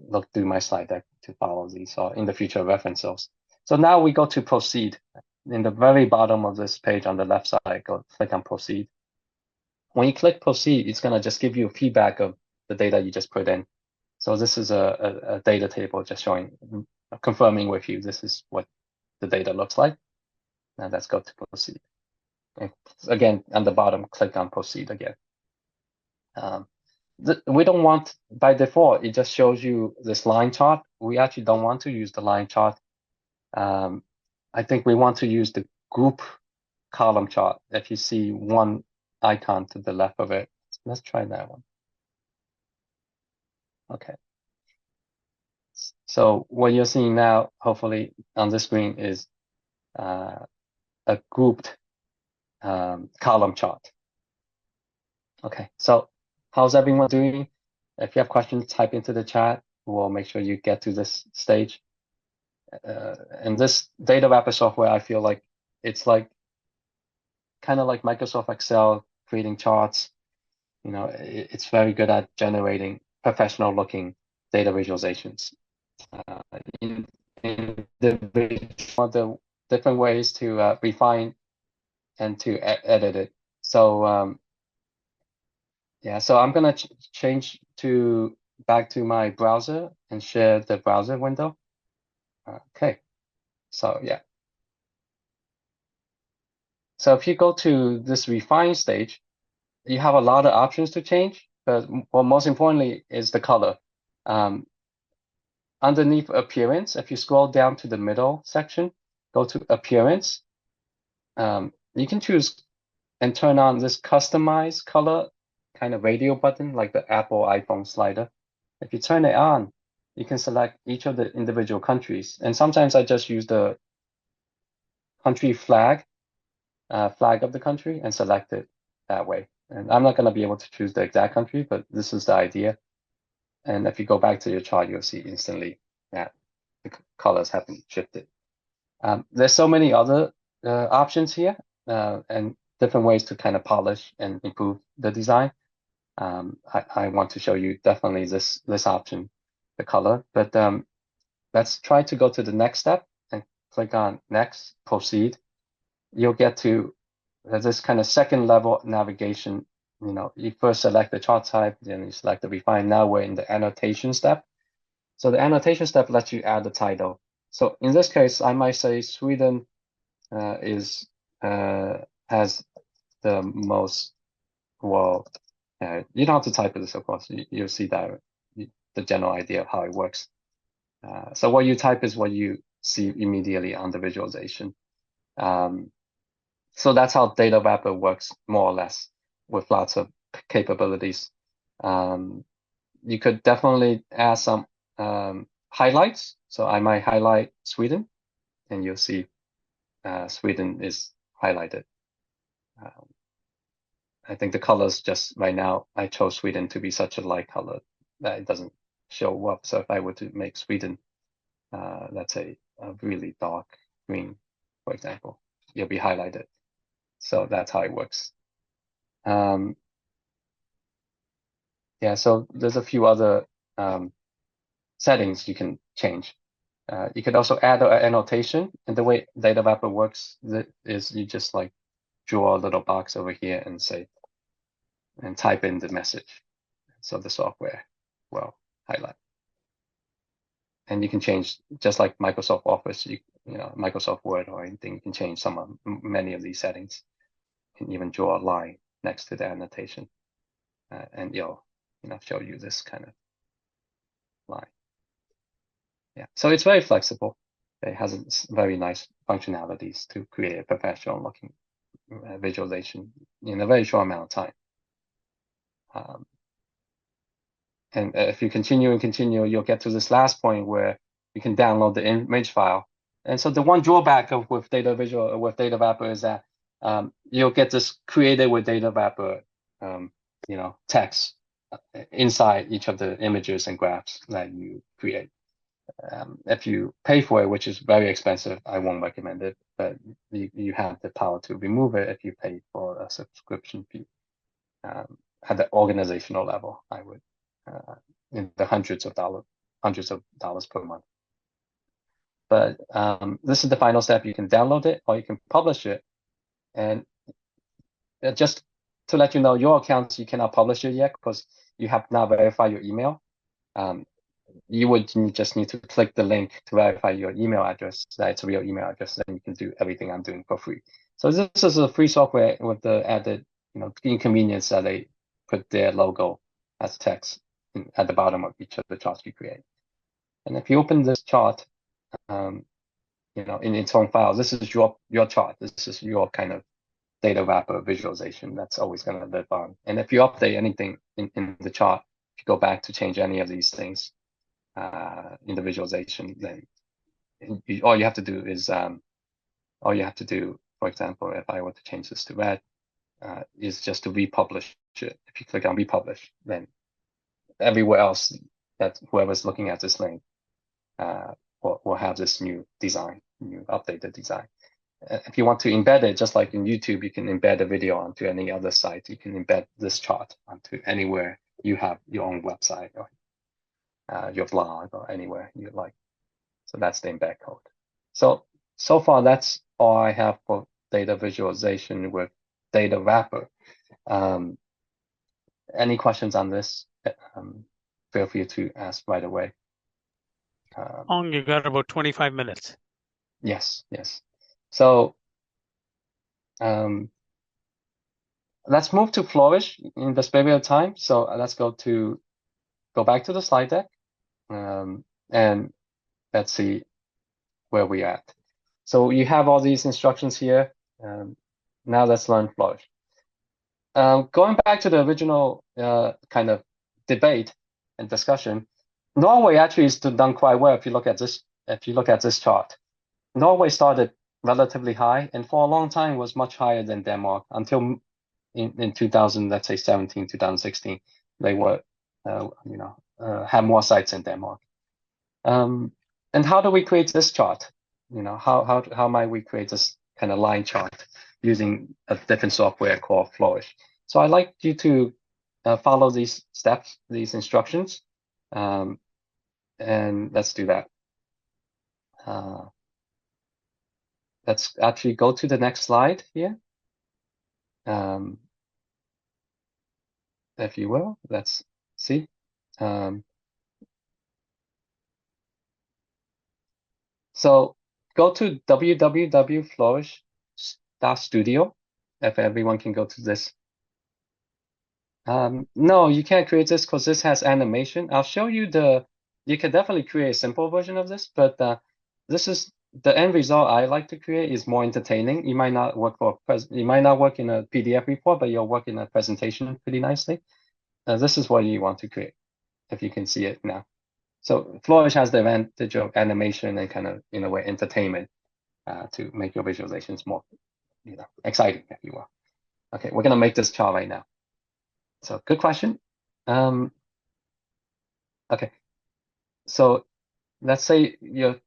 look through my slide deck to follow these, or in the future reference those. So now we go to proceed. In the very bottom of this page on the left side, click on proceed. When you click proceed, it's gonna just give you feedback of the data you just put in. So this is a data table just showing, confirming with you this is what the data looks like. Now let's go to proceed. And again, on the bottom, click on proceed again. We don't want, by default, it just shows you this line chart. We actually don't want to use the line chart. I think we want to use the group column chart. If you see one icon to the left of it, let's try that one. Okay. So what you're seeing now, hopefully on the screen, is a grouped column chart. Okay, so how's everyone doing? If you have questions, type into the chat. We'll make sure you get to this stage. And this Data Wrapper software, I feel like it's like kind of like Microsoft Excel, creating charts. It's very good at generating professional looking data visualizations. In the different ways to refine and to edit it. So yeah, so I'm gonna change back to my browser and share the browser window. Okay, so yeah. So if you go to this refine stage, you have a lot of options to change, but most importantly is the color. Underneath appearance, if you scroll down to the middle section, go to appearance. You can choose and turn on this customize color kind of radio button, like the Apple iPhone slider. If you turn it on, you can select each of the individual countries. And sometimes I just use the country flag of the country and select it that way. And I'm not going to be able to choose the exact country, but this is the idea. And if you go back to your chart, you'll see instantly that the colors have been shifted. There's so many other options here and different ways to kind of polish and improve the design. I want to show you definitely this option, the color, but let's try to go to the next step and click on next, proceed. You'll get to this kind of second level navigation. You first select the chart type, then you select the refine. Now we're in the annotation step. So the annotation step lets you add the title. So in this case, I might say Sweden has the most, well, you don't have to type this, of course. You'll see that the general idea of how it works. So what you type is what you see immediately on the visualization. So that's how Data Wrapper works, more or less, with lots of capabilities. You could definitely add some highlights. So I might highlight Sweden, and you'll see Sweden is highlighted. I think the colors just right now, I chose Sweden to be such a light color that it doesn't show up. So if I were to make Sweden, let's say a really dark green, for example, it'll be highlighted. So that's how it works. Yeah, so there's a few other settings you can change. You could also add an annotation, and the way Data Wrapper works is you just like draw a little box over here and say, and type in the message. So the software will highlight. And you can change, just like Microsoft Office, you know, Microsoft Word or anything, you can change many of these settings. You can even draw a line next to the annotation, and it'll, you know, show you this kind of line. Yeah, so it's very flexible. It has very nice functionalities to create a professional looking visualization in a very short amount of time. And if you continue and continue, you'll get to this last point where you can download the image file. And so the one drawback with Data Wrapper is that you'll get this created with Data Wrapper, you know, text inside each of the images and graphs that you create. If you pay for it, which is very expensive, I won't recommend it, but you have the power to remove it if you pay for a subscription fee. At the organizational level, I would, in the hundreds of dollars per month. But this is the final step. You can download it or you can publish it. And just to let you know, your accounts, you cannot publish it yet because you have not verified your email. You would just need to click the link to verify your email address, that it's a real email address, then you can do everything I'm doing for free. So this is a free software with the added, you know, inconvenience that they put their logo as text at the bottom of each of the charts you create. And if you open this chart, you know, in its own file, this is your chart. This is your kind of Data Wrapper visualization that's always going to live on. And if you update anything in the chart, if you go back to change any of these things in the visualization, then all you have to do is, for example, if I were to change this to red, is just to republish it. If you click on republish, then everywhere else that whoever's looking at this link will have this new design, new updated design. If you want to embed it, just like in YouTube, you can embed a video onto any other site. You can embed this chart onto anywhere you have your own website or your blog or anywhere you like. So that's the embed code. So far, that's all I have for data visualization with Data Wrapper. Any questions on this? Feel free to ask right away. You got about 25 minutes. Yes. So let's move to Flourish in the spirit of time. So let's go back to the slide deck, and let's see where we're at. So you have all these instructions here. Now let's learn Flourish. Going back to the original kind of debate and discussion, Norway actually is done quite well. If you look at this chart, Norway started relatively high, and for a long time was much higher than Denmark until in 2000, let's say 17, 2016, they were have more sites in Denmark. And how do we create this chart? You know, how might we create this kind of line chart using a different software called Flourish? So I'd like you to follow these steps, these instructions, and let's do that. Let's actually go to the next slide here. If you will, let's see. So go to www.flourish.studio. If everyone can go to this No, you can't create this because this has animation. I'll show you you can definitely create a simple version of this, but this is the end result I like to create is more entertaining. You might not work you might not work in a PDF report, but you'll work in a presentation pretty nicely. This is what you want to create, if you can see it now. So Flourish has the advantage of animation and kind of, in a way, entertainment to make your visualizations more, exciting, if you will. Okay, we're gonna make this chart right now. So good question. Okay, so let's say you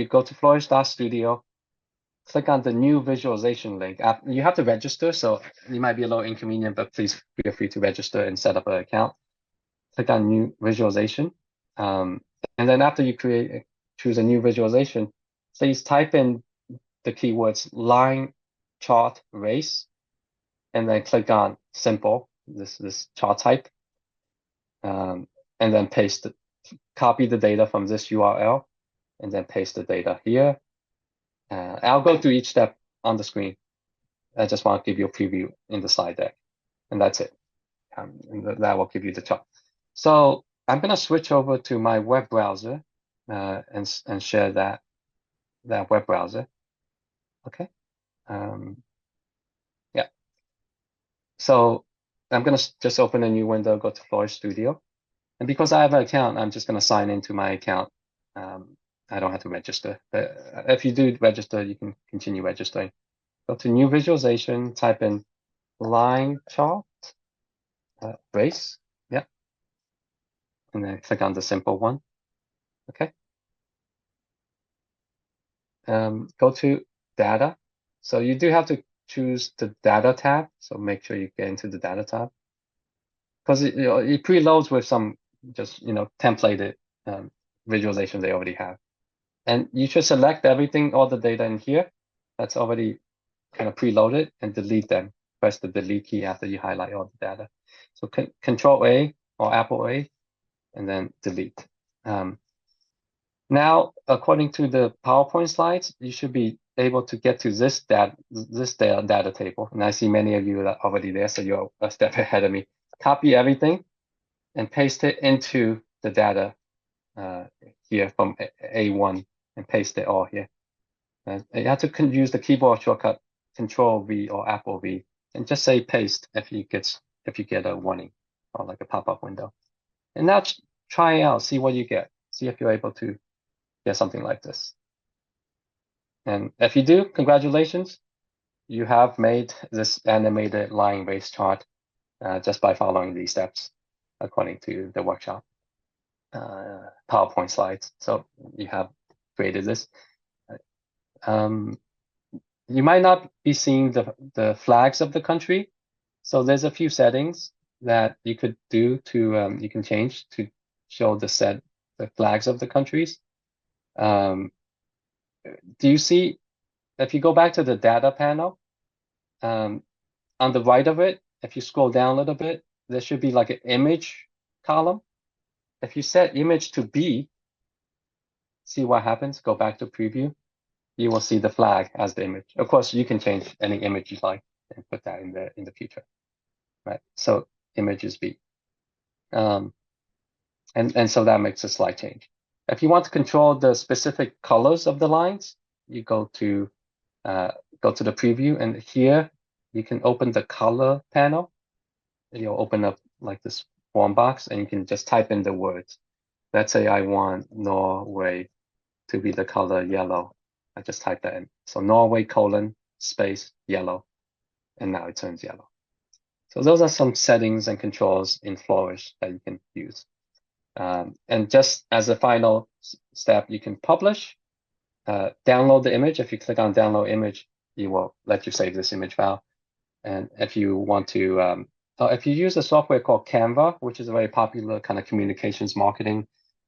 go to Flourish.studio, click on the new visualization link. You have to register, so you might be a little inconvenient, but please feel free to register and set up an account. Click on new visualization. And then after you choose a new visualization, please type in the keywords line, chart, race, and then click on simple, this chart type. And then copy the data from this URL, and then paste the data here. I'll go through each step on the screen. I just want to give you a preview in the slide deck, and that's it. And that will give you the chart. So I'm going to switch over to my web browser and share that web browser. Okay. Yeah. So I'm going to just open a new window, go to Flourish Studio. And because I have an account, I'm just going to sign into my account. I don't have to register. But if you do register, you can continue registering. Go to new visualization, type in line chart, race. Yeah. And then click on the simple one. Okay. Go to data. So you do have to choose the data tab. So make sure you get into the data tab, because it preloads with some just templated visualization they already have. And you should select everything, all the data in here that's already kind of preloaded, and delete them. Press the delete key after you highlight all the data. So Control A or Apple A, and then delete. Now, according to the PowerPoint slides, you should be able to get to this data table. And I see many of you are already there, so you're a step ahead of me. Copy everything and paste it into the data here from A1, and paste it all here. And you have to use the keyboard shortcut Control V or Apple V, and just say paste if you get a warning or like a pop-up window. And now try out, see what you get. See if you're able to get something like this. And if you do, congratulations, you have made this animated line race chart just by following these steps according to the workshop PowerPoint slides. So you have created this. You might not be seeing the flags of the country. So there's a few settings that you could do to you can change to show the flags of the countries. Do you see, if you go back to the data panel, on the right of it, if you scroll down a little bit, there should be like an image column. If you set image to B, see what happens, go back to preview, you will see the flag as the image. Of course, you can change any image you like and put that in the future, right? So image is B. And so that makes a slight change. If you want to control the specific colors of the lines, you go to the preview, and here you can open the color panel. You'll open up like this form box, and you can just type in the words. Let's say I want Norway to be the color yellow. I just type that in. So Norway : space yellow, and now it turns yellow. So those are some settings and controls in Flourish that you can use. And just as a final step, you can publish, download the image. If you click on download image, it will let you save this image file. And if you want to, if you use a software called Canva, which is a very popular kind of communications marketing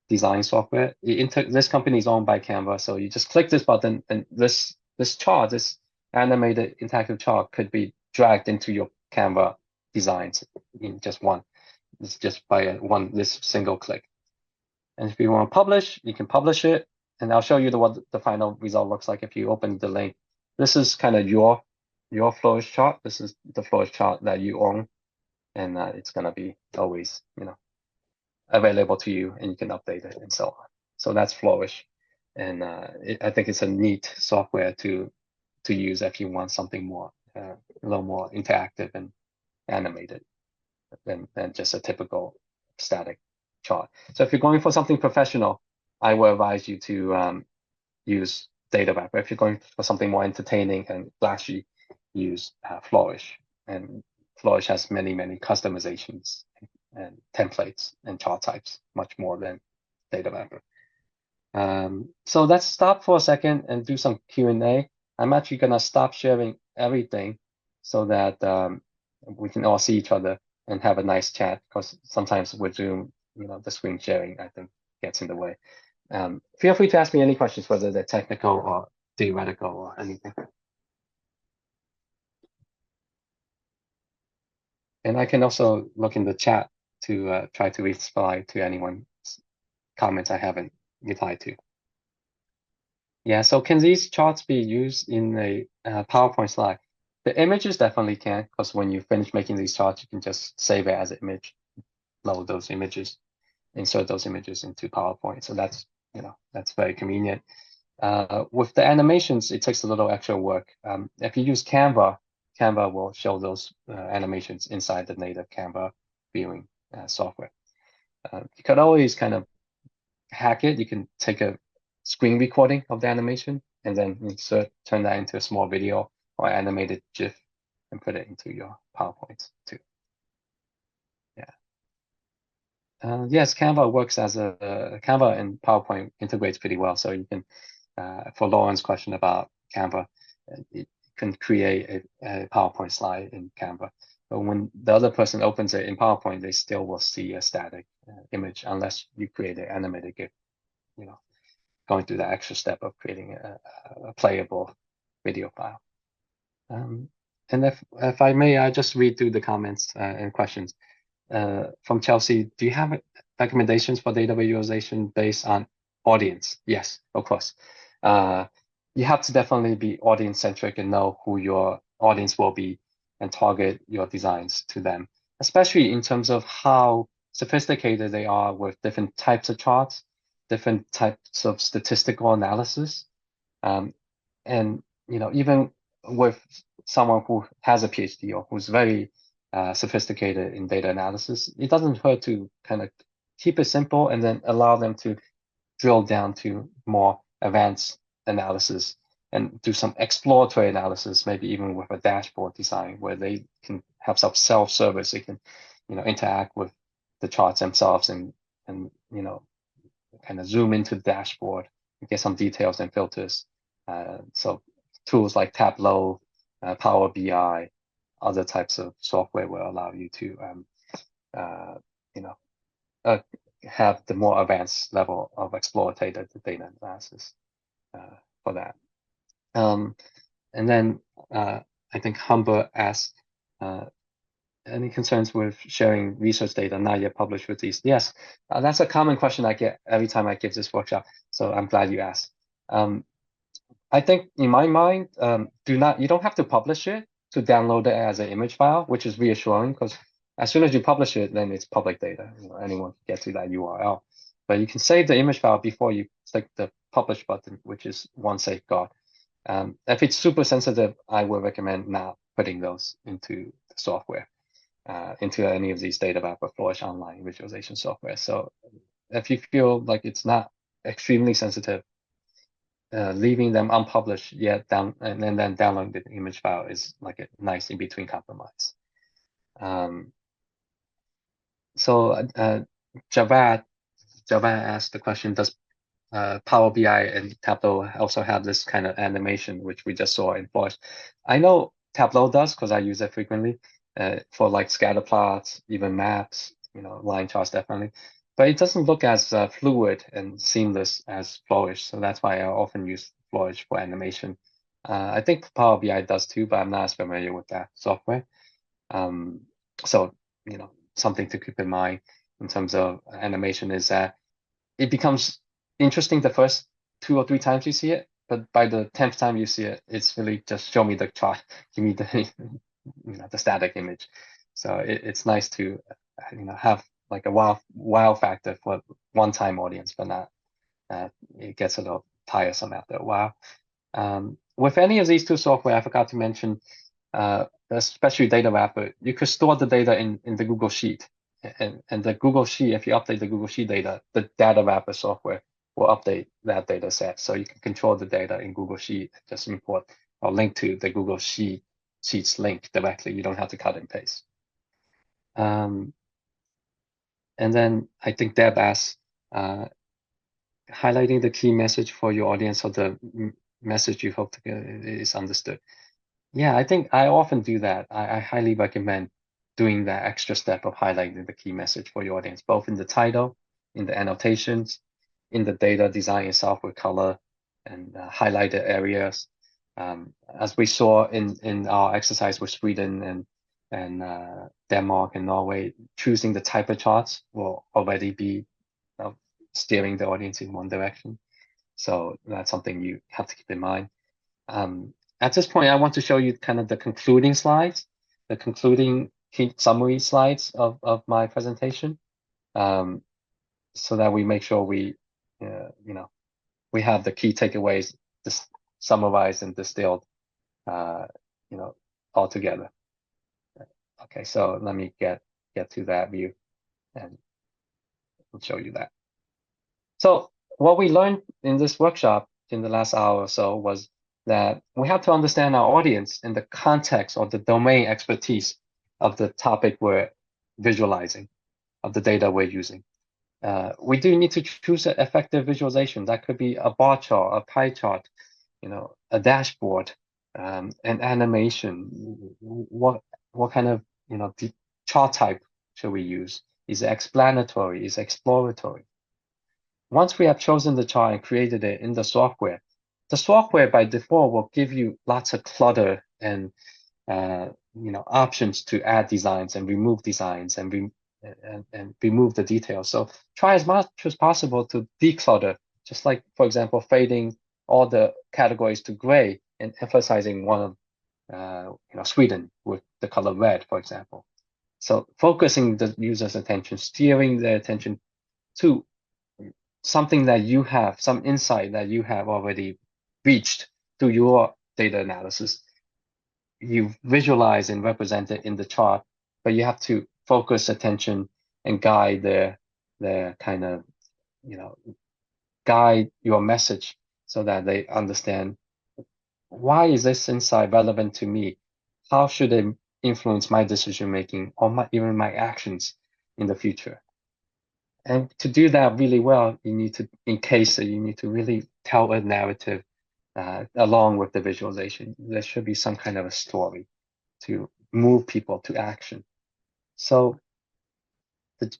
design software, this company is owned by Canva. So you just click this button, and this chart, this animated interactive chart, could be dragged into your Canva designs in just one. It's just by this single click. And if you want to publish, you can publish it. And I'll show you what the final result looks like if you open the link. This is kind of your Flourish chart. This is the Flourish chart that you own. and it's gonna be always, available to you, and you can update it and so on. So that's Flourish, and I think it's a neat software to use if you want something more, a little more interactive and animated than just a typical static chart. So if you're going for something professional, I will advise you to use Datawrapper. If you're going for something more entertaining and flashy, use Flourish. And Flourish has many, many customizations and templates and chart types, much more than Datawrapper. So let's stop for a second and do some Q&A. I'm actually gonna stop sharing everything so that we can all see each other and have a nice chat, because sometimes with Zoom, the screen sharing, I think, gets in the way. Feel free to ask me any questions, whether they're technical or theoretical or anything. And I can also look in the chat to try to reply to anyone's comments I haven't replied to. Yeah, so can these charts be used in a PowerPoint slide? The images definitely can, because when you finish making these charts, you can just save it as an image, load those images, insert those images into PowerPoint. So that's, that's very convenient. With the animations, it takes a little extra work. If you use Canva, Canva will show those animations inside the native Canva viewing software. You could always kind of hack it. You can take a screen recording of the animation and then turn that into a small video or animated GIF and put it into your PowerPoint too. Yeah. Yes, Canva works as Canva and PowerPoint integrates pretty well. So you can, for Lauren's question about Canva, you can create a PowerPoint slide in Canva. But when the other person opens it in PowerPoint, they still will see a static image unless you create an animated GIF, going through the extra step of creating a playable video file. And if I may, I just read through the comments and questions. From Chelsea, do you have recommendations for data visualization based on audience? Yes, of course. You have to definitely be audience centric and know who your audience will be and target your designs to them, especially in terms of how sophisticated they are with different types of charts, different types of statistical analysis. And even with someone who has a PhD or who's very sophisticated in data analysis, it doesn't hurt to kind of keep it simple and then allow them to drill down to more advanced analysis and do some exploratory analysis, maybe even with a dashboard design where they can have some self-service. They can, interact with the charts themselves and kind of zoom into the dashboard and get some details and filters. So tools like Tableau, Power BI, other types of software will allow you to, have the more advanced level of exploitative data analysis for that. And then I think Humber asked, any concerns with sharing research data not yet published with these? Yes, that's a common question I get every time I give this workshop. So I'm glad you asked. I think in my mind, you don't have to publish it to download it as an image file, which is reassuring because as soon as you publish it, then it's public data. Anyone can get to that URL. But you can save the image file before you click the publish button, which is one safeguard. If it's super sensitive, I would recommend not putting those into the software, into any of these Datawrapper Flourish online visualization software. So if you feel like it's not extremely sensitive, leaving them unpublished yet and then downloading the image file is like a nice in-between compromise. So Javad asked the question, does Power BI and Tableau also have this kind of animation, which we just saw in Flourish? I know Tableau does because I use it frequently for like scatter plots, even maps, line charts definitely. But it doesn't look as fluid and seamless as Flourish. So that's why I often use Flourish for animation. I think Power BI does too, but I'm not as familiar with that software. So, something to keep in mind in terms of animation is that it becomes interesting the first 2 or 3 times you see it, but by the 10th time you see it, it's really just show me the chart, give me the, the static image. So it's nice to have like a wow factor for one-time audience, but not it gets a little tiresome after a while. With any of these two software, I forgot to mention, especially data wrapper, you could store the data in the Google Sheet. And the Google Sheet, if you update the Google Sheet data, the data wrapper software will update that data set. So you can control the data in Google Sheet, just import or link to the Google Sheets link directly. You don't have to cut and paste. And then I think Deb asked, highlighting the key message for your audience or the message you hope to get is understood. Yeah, I think I often do that. I highly recommend doing that extra step of highlighting the key message for your audience, both in the title, in the annotations, in the data design itself with color and highlighted areas. As we saw in our exercise with Sweden and Denmark and Norway, choosing the type of charts will already be steering the audience in one direction. So that's something you have to keep in mind. At this point, I want to show you kind of the concluding slides, the concluding key summary slides of my presentation, so that we make sure we, we have the key takeaways summarized and distilled, all together. Okay, so let me get to that view, and I'll show you that. So what we learned in this workshop in the last hour or so was that we have to understand our audience in the context or the domain expertise of the topic we're visualizing, of the data we're using. We do need to choose an effective visualization. That could be a bar chart, a pie chart, a dashboard, an animation. What kind of chart type should we use? Is it explanatory? Is it exploratory? Once we have chosen the chart and created it in the software by default will give you lots of clutter and options to add designs and remove designs and remove the details. So try as much as possible to declutter, just like, for example, fading all the categories to gray and emphasizing one of Sweden with the color red, for example. So focusing the user's attention, steering their attention to something that you have, some insight that you have already reached through your data analysis. You visualize and represent it in the chart, but you have to focus attention and guide the kind of, guide your message so that they understand, why is this insight relevant to me? How should it influence my decision making or even my actions in the future? And to do that really well, you need to encase it. You need to really tell a narrative along with the visualization. There should be some kind of a story to move people to action. So the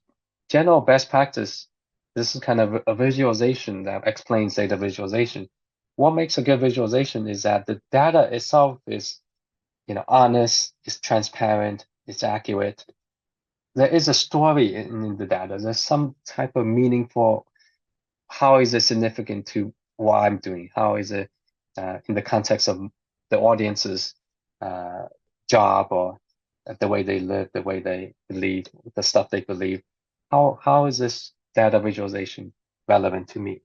general best practice, this is kind of a visualization that explains data visualization. What makes a good visualization is that the data itself is, honest, is transparent, it's accurate. There is a story in the data. There's some type of meaningful, how is it significant to what I'm doing? How is it in the context of the audience's job or the way they live, the way they believe, the stuff they believe? How is this data visualization relevant to me?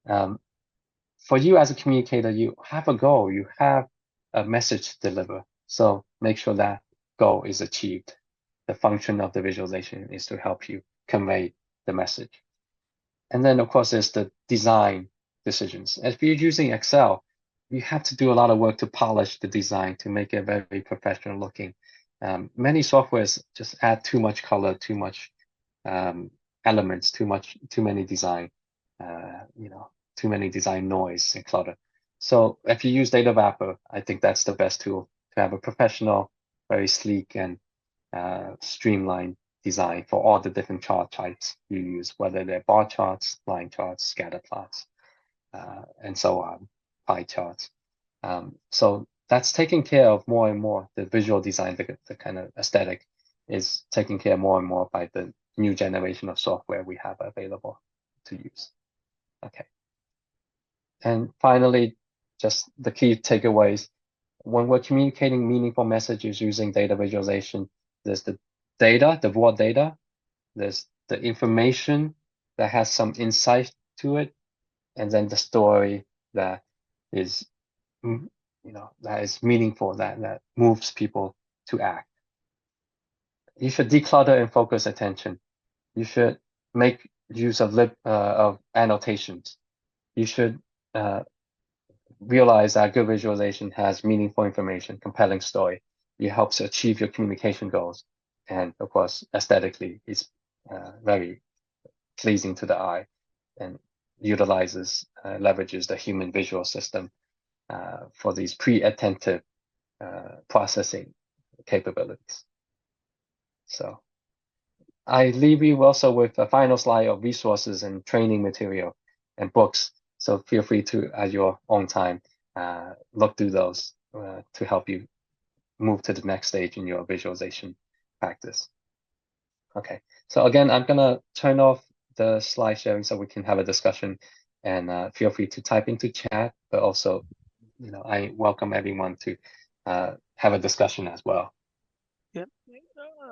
For you as a communicator, you have a goal, you have a message to deliver. So make sure that goal is achieved. The function of the visualization is to help you convey the message. And then, of course, there's the design decisions. If you're using Excel, you have to do a lot of work to polish the design to make it very professional looking. Many softwares just add too much color, too much elements, too many design, too many design noise and clutter. So if you use Data Wrapper, I think that's the best tool to have a professional, very sleek and streamlined design for all the different chart types you use, whether they're bar charts, line charts, scatter plots, and so on, pie charts. So that's taken care of more and more. The visual design, the kind of aesthetic is taken care of more and more by the new generation of software we have available to use. Okay. And finally, just the key takeaways. When we're communicating meaningful messages using data visualization, There's the data, the raw data. There's the information that has some insight to it, and then the story that is, that is meaningful, that moves people to act. You should declutter and focus attention. You should make use of annotations. You should realize that good visualization has meaningful information, compelling story. It helps achieve your communication goals, and of course, aesthetically, it's very pleasing to the eye, and leverages the human visual system for these pre-attentive processing capabilities. So I leave you also with a final slide of resources and training material and books. So feel free to, at your own time, look through those to help you move to the next stage in your visualization practice. Okay, so again, I'm gonna turn off the slide sharing so we can have a discussion, and feel free to type into chat, but also, I welcome everyone to have a discussion as well. Yeah.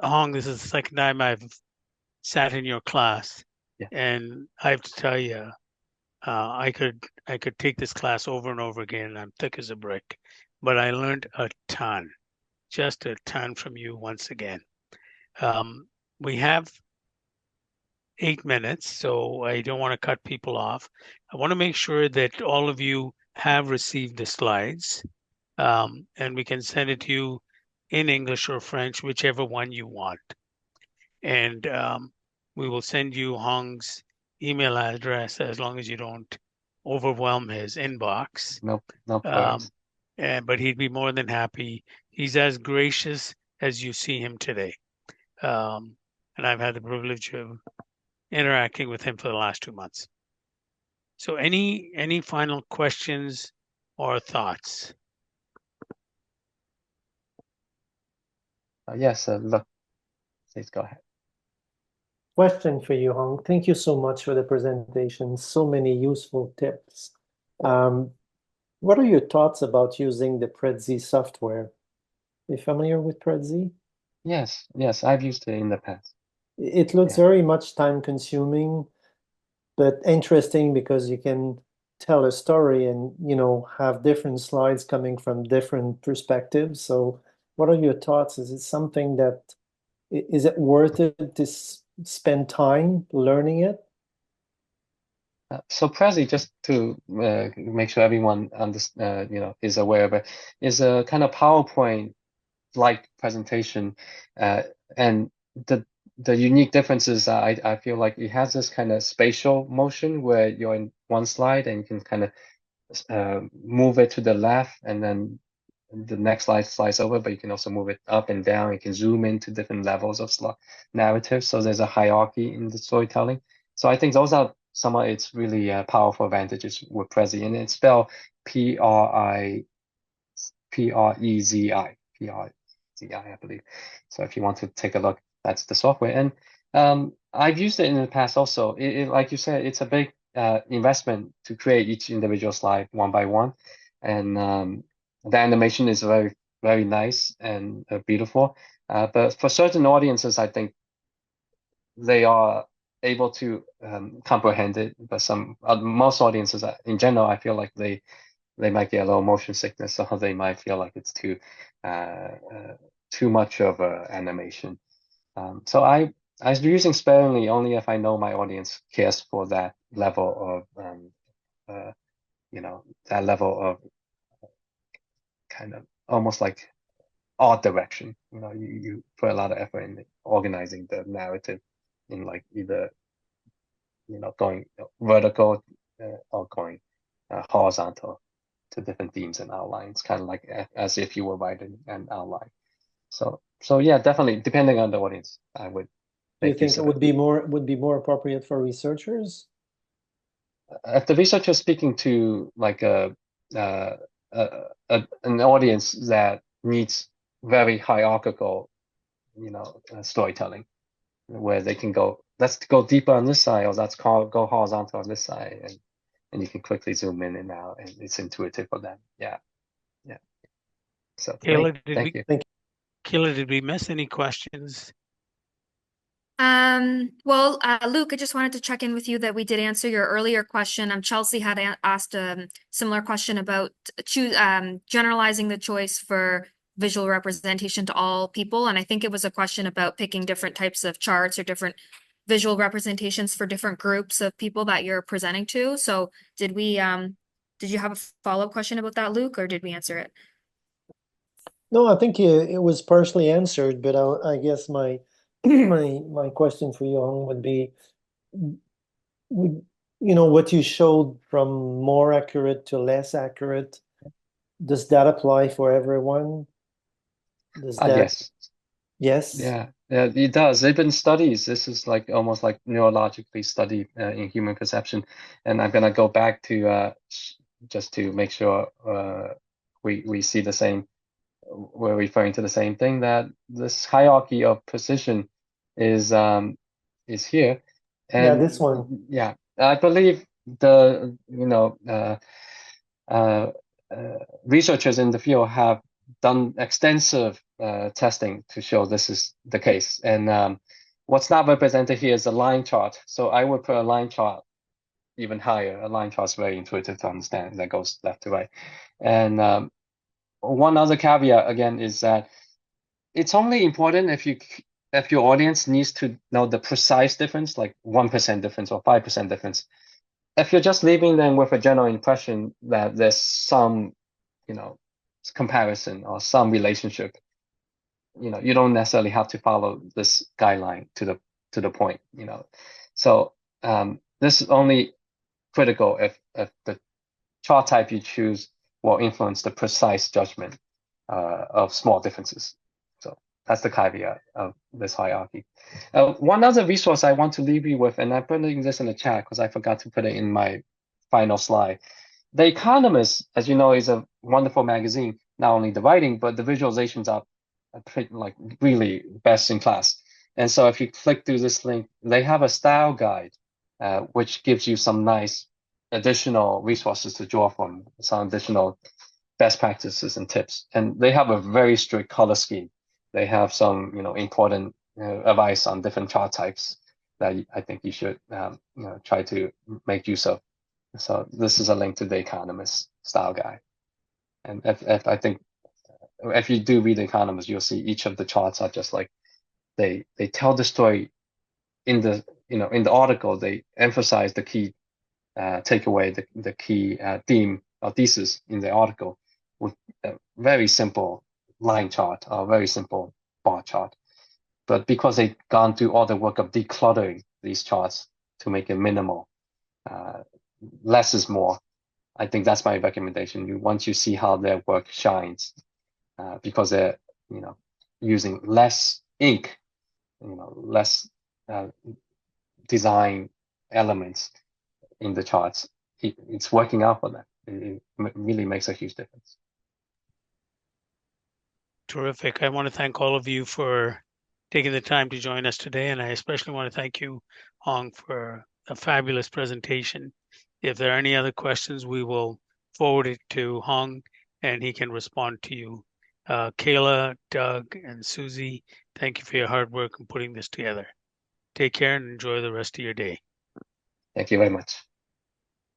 Hong, this is the second time I've sat in your class, Yeah. and I have to tell you, I could take this class over and over again. I'm thick as a brick, but I learned a ton, just a ton from you once again. We have 8 minutes, so I don't want to cut people off. I want to make sure that all of you have received the slides, and we can send it to you in English or French, whichever one you want. And we will send you Hong's email address as long as you don't overwhelm his inbox. No worries. But he'd be more than happy. He's as gracious as you see him today. And I've had the privilege of interacting with him for the last 2 months. So any final questions or thoughts? Yes, look, please go ahead. Question for you, Hong. Thank you so much for the presentation. So many useful tips. What are your thoughts about using the Prezi software? Are you familiar with Prezi? Yes, I've used it in the past. It looks very much time consuming, but interesting because you can tell a story and, have different slides coming from different perspectives. So what are your thoughts? Is it something is it worth it to spend time learning it? So Prezi, just to make sure everyone is aware of it, is a kind of PowerPoint-like presentation, and the unique difference is I feel like it has this kind of spatial motion where you're in one slide and you can kind of move it to the left, and then the next slide slides over, but you can also move it up and down. You can zoom into different levels of narrative. So there's a hierarchy in the storytelling. So I think those are some of its really powerful advantages with Prezi, and it's spelled Prezi, I believe. So if you want to take a look, that's the software. And I've used it in the past also. Like you said, it's a big investment to create each individual slide one by one, and the animation is very, very nice and beautiful. But for certain audiences, I think they are able to comprehend it. But most audiences, in general, I feel like they might get a little motion sickness, or they might feel like it's too much of a animation. So I was using sparingly only if I know my audience cares for that level of that level of kind of almost like art direction. You put a lot of effort in organizing the narrative in like either going vertical or going horizontal to different themes and outlines, kind of like as if you were writing an outline. So yeah, definitely depending on the audience, I would. Do you think it would be more appropriate for researchers? If the researcher is speaking to like an audience that needs very hierarchical, storytelling, where they can go, let's go deeper on this side, or let's go horizontal on this side, and you can quickly zoom in and out, and it's intuitive for them. Yeah. So Taylor, great. Thank you. Thank you. Kayla, did we miss any questions? Well, Luke, I just wanted to check in with you that we did answer your earlier question. Chelsea had asked a similar question about generalizing the choice for visual representation to all people. And I think it was a question about picking different types of charts or different visual representations for different groups of people that you're presenting to. So did you have a follow-up question about that, Luke, or did we answer it? No, I think it was partially answered, but I guess my my question for you Hong, would be, would what you showed from more accurate to less accurate, does that apply for everyone? Does that Yes. yes? Yeah, it does. They've been studies. This is like almost like neurologically studied in human perception. And I'm gonna go back to just to make sure we see the same. We're referring to the same thing, that this hierarchy of precision is here. Yeah, And this one. yeah, I believe the researchers in the field have done extensive testing to show this is the case. And what's not represented here is a line chart. So I would put a line chart even higher. A line chart is very intuitive to understand. That goes left to right. And one other caveat again is that it's only important if your audience needs to know the precise difference, like 1% difference or 5% difference. If you're just leaving them with a general impression that there's some, comparison or some relationship, you don't necessarily have to follow this guideline to the point, So this is only critical if the chart type you choose will influence the precise judgment of small differences. So that's the caveat of this hierarchy. One other resource I want to leave you with, and I'm putting this in the chat because I forgot to put it in my final slide. The Economist, as you know, is a wonderful magazine. Not only the writing, but the visualizations are pretty, like, really best in class. And so if you click through this link, they have a style guide, which gives you some nice additional resources to draw from, some additional best practices and tips. And they have a very strict color scheme. They have some, important advice on different chart types that I think you should, try to make use of. So this is a link to the Economist style guide. And if I think if you do read the Economist, you'll see each of the charts are just like they tell the story in the in the article. They emphasize the key takeaway, the key theme or thesis in the article with a very simple line chart or very simple bar chart. But because they've gone through all the work of decluttering these charts to make it minimal, less is more. I think that's my recommendation. Once you see how their work shines, because they're using less ink, less design elements in the charts, it's working out for them. It really makes a huge difference. Terrific. I want to thank all of you for taking the time to join us today, and I especially want to thank you, Hong, for a fabulous presentation. If there are any other questions, we will forward it to Hong, and he can respond to you. Kayla, Doug, and Susie, thank you for your hard work in putting this together. Take care and enjoy the rest of your day. Thank you very much.